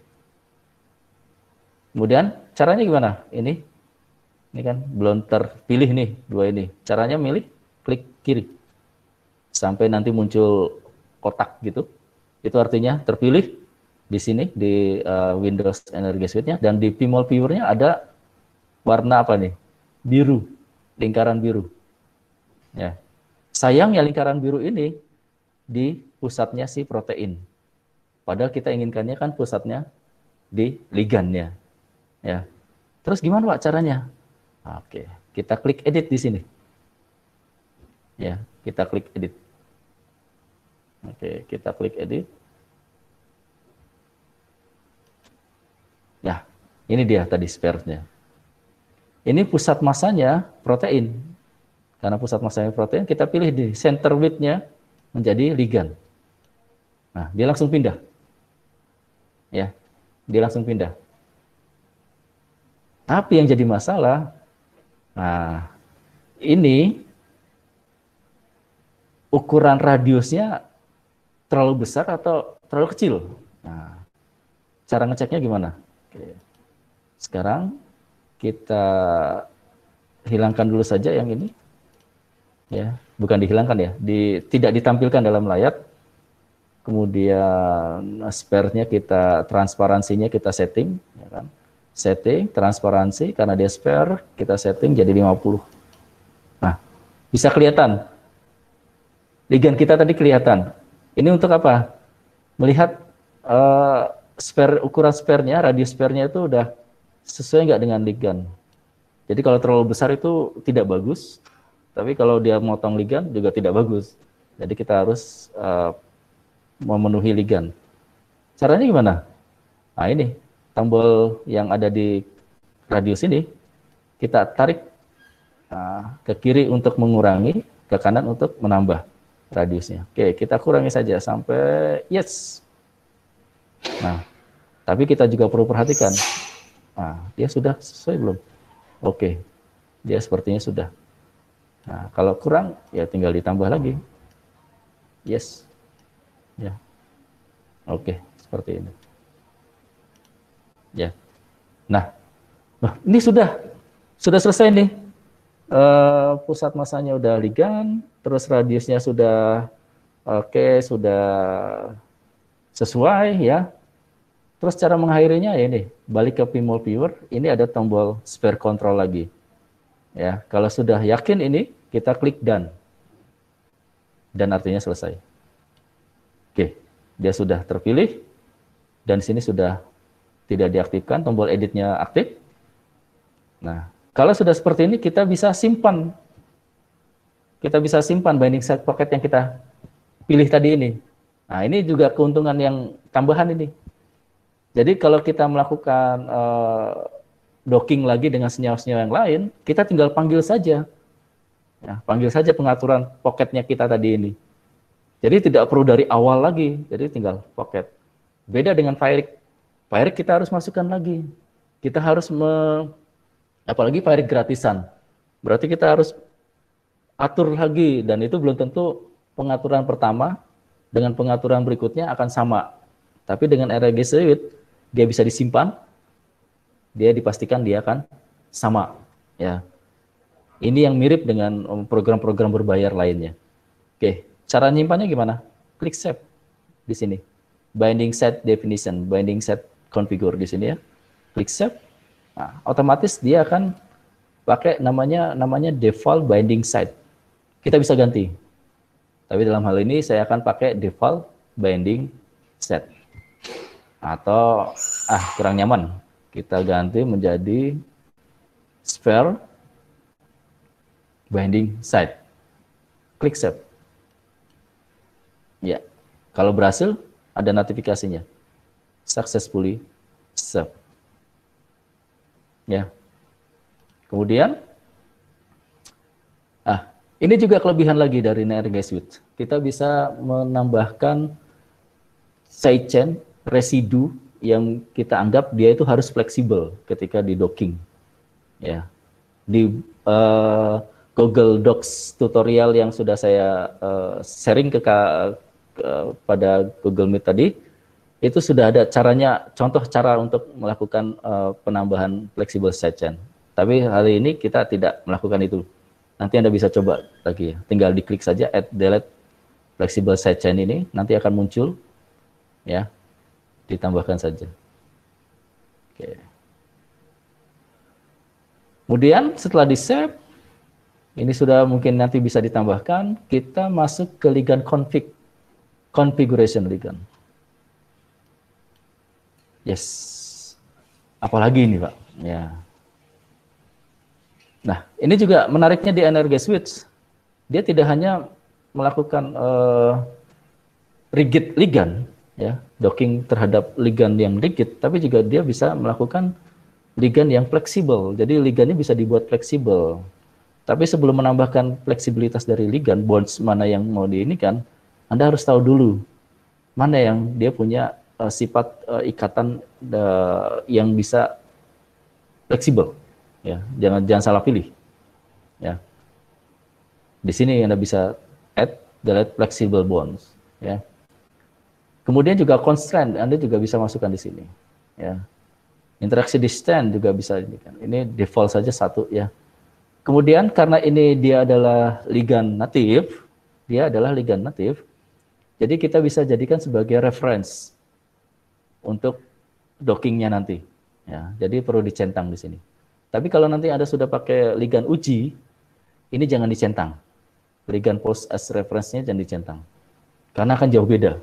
Kemudian caranya gimana? Ini kan belum terpilih nih dua ini. Caranya milih, klik kiri sampai nanti muncul kotak gitu. Itu artinya terpilih di sini di Windows Energy Suite-nya, dan di PMOL Viewer-nya ada warna apa nih? Biru, lingkaran biru. Ya. Sayangnya lingkaran biru ini di pusatnya si protein. Padahal kita inginkannya kan pusatnya di ligandnya. Ya. Terus gimana Pak caranya? Oke, kita klik edit di sini. Ya, kita klik edit. Oke, kita klik edit. Ya, ini dia tadi spare-nya. Ini pusat masanya protein. Karena pusat masanya protein, kita pilih di center width-nya menjadi ligand. Nah, dia langsung pindah. Ya, dia langsung pindah. Tapi yang jadi masalah, nah, ini ukuran radiusnya terlalu besar atau terlalu kecil. Nah, cara ngeceknya gimana? Oke. Sekarang kita hilangkan dulu saja yang ini. Ya, bukan dihilangkan ya, tidak ditampilkan dalam layar. Kemudian spare-nya transparansinya kita setting, ya kan? Setting transparansi, karena dia spare kita setting jadi 50. Nah, bisa kelihatan ligand kita tadi kelihatan. Ini untuk apa? Melihat ukuran spare-nya, radius spare-nya itu udah sesuai nggak dengan ligand. Jadi kalau terlalu besar itu tidak bagus, tapi kalau dia motong ligand juga tidak bagus. Jadi kita harus memenuhi ligand. Caranya gimana? Nah ini, tombol yang ada di radius ini, kita tarik ke kiri untuk mengurangi, ke kanan untuk menambah radiusnya. Oke, kita kurangi saja sampai yes. Nah, tapi kita juga perlu perhatikan. Nah, dia sudah sesuai belum? Oke, dia sepertinya sudah. Nah, kalau kurang, ya tinggal ditambah lagi. Yes. Ya. Oke, seperti ini. Ya. Nah, ini sudah selesai nih. Pusat masanya udah ligand, terus radiusnya sudah oke, sudah sesuai ya. Terus cara mengakhirinya ya ini, balik ke PMOL Viewer, ini ada tombol spare control lagi. Ya, kalau sudah yakin ini, kita klik done. Dan artinya selesai. Oke, dia sudah terpilih dan sini sudah tidak diaktifkan, tombol editnya aktif. Nah, kalau sudah seperti ini kita bisa simpan. Kita bisa simpan binding side pocket yang kita pilih tadi ini. Nah, ini juga keuntungan yang tambahan ini. Jadi kalau kita melakukan docking lagi dengan senyawa-senyawa yang lain, kita tinggal panggil saja. Ya, panggil saja pengaturan pocketnya kita tadi ini. Jadi tidak perlu dari awal lagi, jadi tinggal pocket. Beda dengan Firik. Firik kita harus masukkan lagi. Kita harus apalagi Firik gratisan. Berarti kita harus atur lagi, dan itu belum tentu pengaturan pertama dengan pengaturan berikutnya akan sama. Tapi dengan RG Suite, dia bisa disimpan, dia dipastikan dia akan sama. Ya, ini yang mirip dengan program-program berbayar lainnya. Oke, cara nyimpannya gimana? Klik Save di sini. Binding set definition, binding set configure di sini ya. Klik Save. Nah, otomatis dia akan pakai namanya default binding site. Kita bisa ganti. Tapi dalam hal ini saya akan pakai default binding set. Atau kurang nyaman. Kita ganti menjadi sphere binding site. Klik Save. Ya. Kalau berhasil ada notifikasinya. Successfully saved. Ya. Kemudian ini juga kelebihan lagi dari NRG Suite. Kita bisa menambahkan sidechain residu yang kita anggap dia itu harus fleksibel ketika di docking. Ya. Di Google Docs tutorial yang sudah saya sharing pada Google Meet tadi, itu sudah ada caranya, contoh cara untuk melakukan penambahan fleksibel sidechain. Tapi hari ini kita tidak melakukan itu. Nanti Anda bisa coba lagi ya. Tinggal diklik saja add delete flexible sidechain ini, nanti akan muncul ya. Ditambahkan saja. Oke. Kemudian setelah di-save, ini sudah mungkin nanti bisa ditambahkan, kita masuk ke Ligand config, configuration Ligand. Yes. Apalagi ini, Pak? Ya. Nah, ini juga menariknya di NRG Suite. Dia tidak hanya melakukan rigid ligand, ya, docking terhadap ligand yang rigid, tapi juga dia bisa melakukan ligand yang fleksibel. Jadi ligandnya bisa dibuat fleksibel. Tapi sebelum menambahkan fleksibilitas dari ligand, bonds mana yang mau diinikan, Anda harus tahu dulu mana yang dia punya sifat ikatan yang bisa fleksibel. Ya, jangan salah pilih. Ya. Di sini Anda bisa add delete flexible bonds. Ya. Kemudian juga constraint, Anda juga bisa masukkan di sini. Ya. Interaksi distance juga bisa ini kan. Ini default saja satu ya. Kemudian karena ini dia adalah ligand natif, jadi kita bisa jadikan sebagai reference untuk dockingnya nanti. Ya, jadi perlu dicentang di sini. Tapi kalau nanti Anda sudah pakai ligand uji, ini jangan dicentang. Ligand post as reference-nya jangan dicentang. Karena akan jauh beda.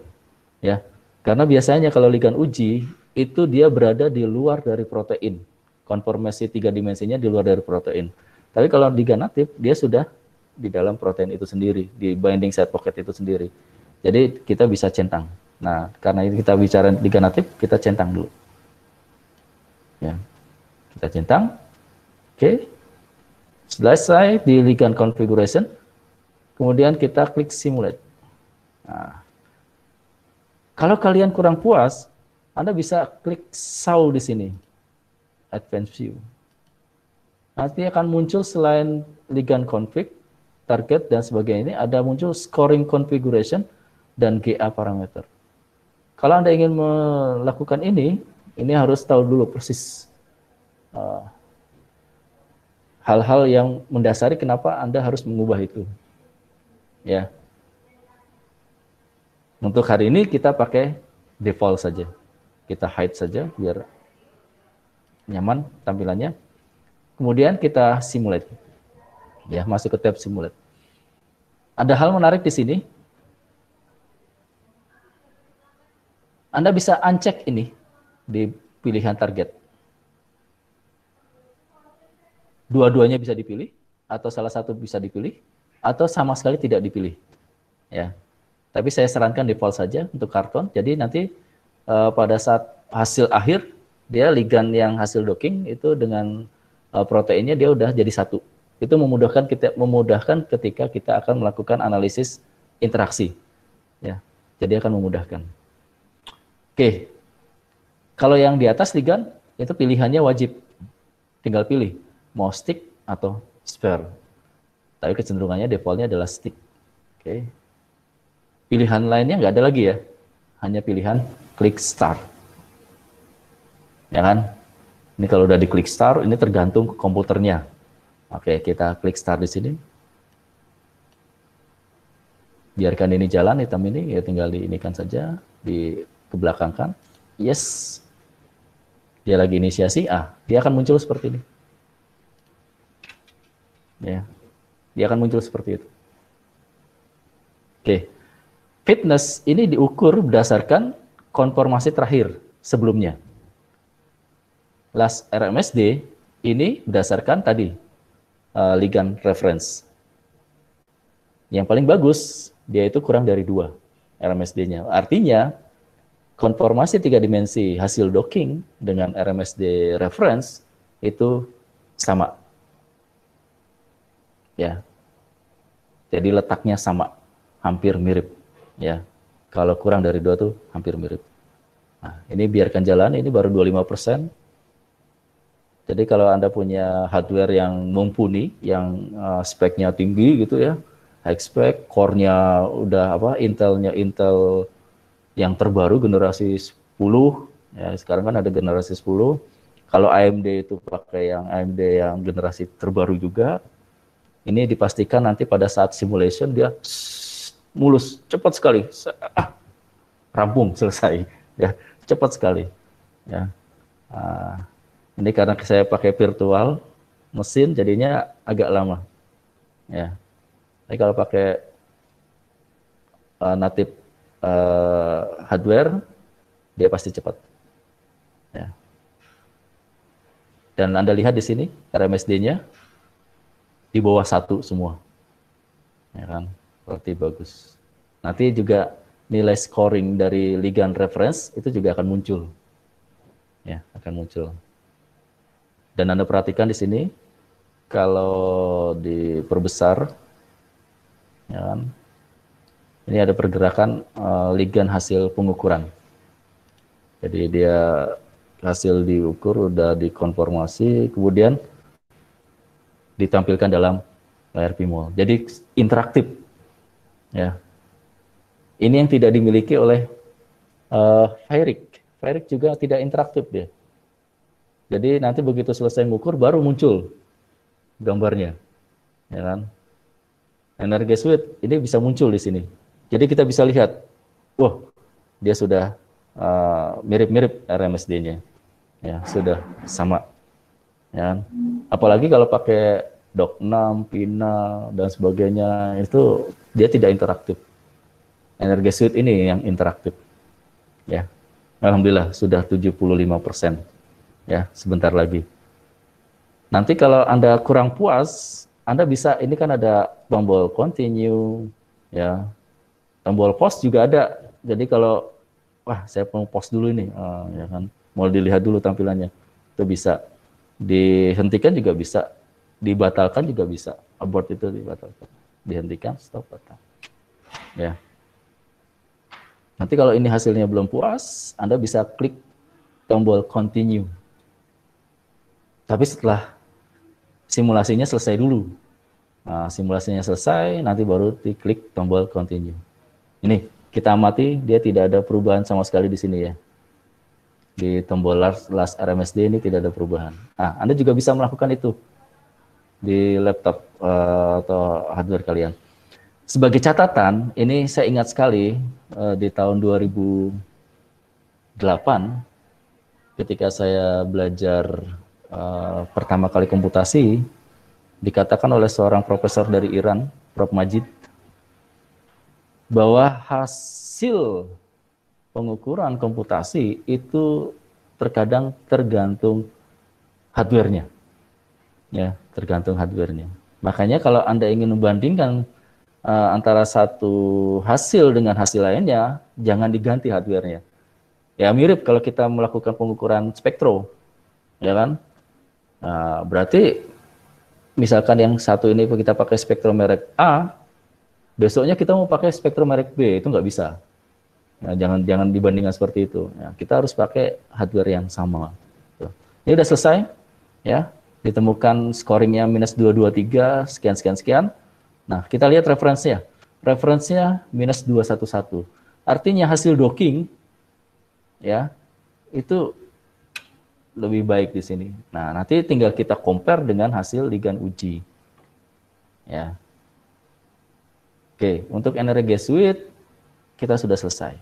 Ya. Karena biasanya kalau ligand uji, itu dia berada di luar dari protein. Konformasi 3 dimensinya di luar dari protein. Tapi kalau ligand natif, dia sudah di dalam protein itu sendiri, di binding site pocket itu sendiri. Jadi kita bisa centang. Nah, karena ini kita bicara ligand natif, kita centang dulu. Ya. Kita centang. Oke, selesai di ligand configuration, kemudian kita klik simulate. Nah, kalau kalian kurang puas, Anda bisa klik saw di sini, advanced view. Nanti akan muncul selain ligand config, target dan sebagainya ini, ada muncul scoring configuration dan GA parameter. Kalau Anda ingin melakukan ini harus tahu dulu persis hal-hal yang mendasari kenapa Anda harus mengubah itu. Ya. Untuk hari ini kita pakai default saja. Kita hide saja biar nyaman tampilannya. Kemudian kita simulate. Ya, masuk ke tab simulate. Ada hal menarik di sini. Anda bisa uncheck ini di pilihan target. Dua-duanya bisa dipilih, atau salah satu bisa dipilih, atau sama sekali tidak dipilih. Ya, tapi saya sarankan default saja untuk karton. Jadi nanti pada saat hasil akhir, dia ligand yang hasil docking itu dengan proteinnya dia udah jadi satu. Itu memudahkan ketika kita akan melakukan analisis interaksi. Ya, jadi akan memudahkan. Oke, kalau yang di atas ligand itu pilihannya wajib, tinggal pilih mau stick atau spare. Tapi kecenderungannya defaultnya adalah stick. Oke. Pilihan lainnya nggak ada lagi ya, hanya pilihan klik start. Ya kan? Ini kalau udah di klik start, ini tergantung ke komputernya. Oke, kita klik start di sini. Biarkan ini jalan, hitam ini, ya tinggal diinikan saja, dikebelakangkan. Yes. Dia lagi inisiasi, dia akan muncul seperti ini. Ya, dia akan muncul seperti itu. Oke, fitness ini diukur berdasarkan konformasi terakhir sebelumnya. Last RMSD ini berdasarkan tadi ligand reference. Yang paling bagus dia itu kurang dari 2 RMSD-nya. Artinya konformasi 3 dimensi hasil docking dengan RMSD reference itu sama. Ya, jadi letaknya sama, hampir mirip. Ya, kalau kurang dari 2 tuh hampir mirip. Nah, ini biarkan jalan, ini baru 25%. Jadi kalau Anda punya hardware yang mumpuni, yang speknya tinggi gitu ya, high spec, core-nya udah Intel yang terbaru generasi 10, ya sekarang kan ada generasi 10. Kalau AMD itu pakai yang AMD yang generasi terbaru juga. Ini dipastikan nanti pada saat simulation dia mulus, cepat sekali, rampung, selesai, ya cepat sekali. Ya, ini karena saya pakai virtual mesin, jadinya agak lama. Ya, tapi kalau pakai native hardware, dia pasti cepat. Ya. Dan Anda lihat di sini RMSD-nya di bawah 1 semua, ya kan, berarti bagus. Nanti juga nilai scoring dari ligand reference itu juga akan muncul, ya akan muncul. Dan Anda perhatikan di sini, kalau diperbesar, ya kan, ini ada pergerakan ligand hasil pengukuran. Jadi dia hasil diukur udah dikonformasi, kemudian ditampilkan dalam layar pinball. Jadi interaktif, ya. Ini yang tidak dimiliki oleh Fairic. Fairic juga tidak interaktif dia. Jadi nanti begitu selesai mengukur baru muncul gambarnya, ya kan. Energy Suite ini bisa muncul di sini. Jadi kita bisa lihat, wah dia sudah mirip-mirip RMSD-nya, ya sudah sama. Ya. Apalagi kalau pakai Doc6, Pina, dan sebagainya, itu dia tidak interaktif. Energy Suite ini yang interaktif. Ya. Alhamdulillah sudah 75%. Ya, sebentar lagi. Nanti kalau Anda kurang puas, Anda bisa, ini kan ada tombol continue, ya. Tombol pause juga ada. Jadi kalau saya mau pause dulu ini, ya kan, mau dilihat dulu tampilannya, itu bisa. Dihentikan juga bisa, dibatalkan juga bisa. Abort itu dibatalkan, dihentikan, stop, batal. Ya. Nanti kalau ini hasilnya belum puas, Anda bisa klik tombol continue. Tapi setelah simulasinya selesai dulu. Nah, simulasinya selesai, nanti baru diklik tombol continue. Ini kita amati, dia tidak ada perubahan sama sekali di sini ya. Di tombol last RMSD ini tidak ada perubahan. Nah, Anda juga bisa melakukan itu di laptop atau hardware kalian. Sebagai catatan, ini saya ingat sekali di tahun 2008 ketika saya belajar pertama kali komputasi dikatakan oleh seorang profesor dari Iran, Prof. Majid, bahwa hasil pengukuran komputasi itu terkadang tergantung hardware-nya. Ya, tergantung hardware-nya. Makanya kalau Anda ingin membandingkan antara satu hasil dengan hasil lainnya, jangan diganti hardware-nya. Ya mirip kalau kita melakukan pengukuran spektro, ya kan? Nah, berarti misalkan yang satu ini kita pakai spektrum merek A, besoknya kita mau pakai spektrum merek B, itu nggak bisa. Nah, jangan dibandingkan seperti itu. Ya, kita harus pakai hardware yang sama. Tuh. Ini udah selesai, ya. Ditemukan scoringnya -223, sekian sekian sekian. Nah, kita lihat referensinya. Referensinya -211. Artinya hasil docking, ya, itu lebih baik di sini. Nah, nanti tinggal kita compare dengan hasil ligand uji. Ya. Oke, untuk NRG Suite kita sudah selesai.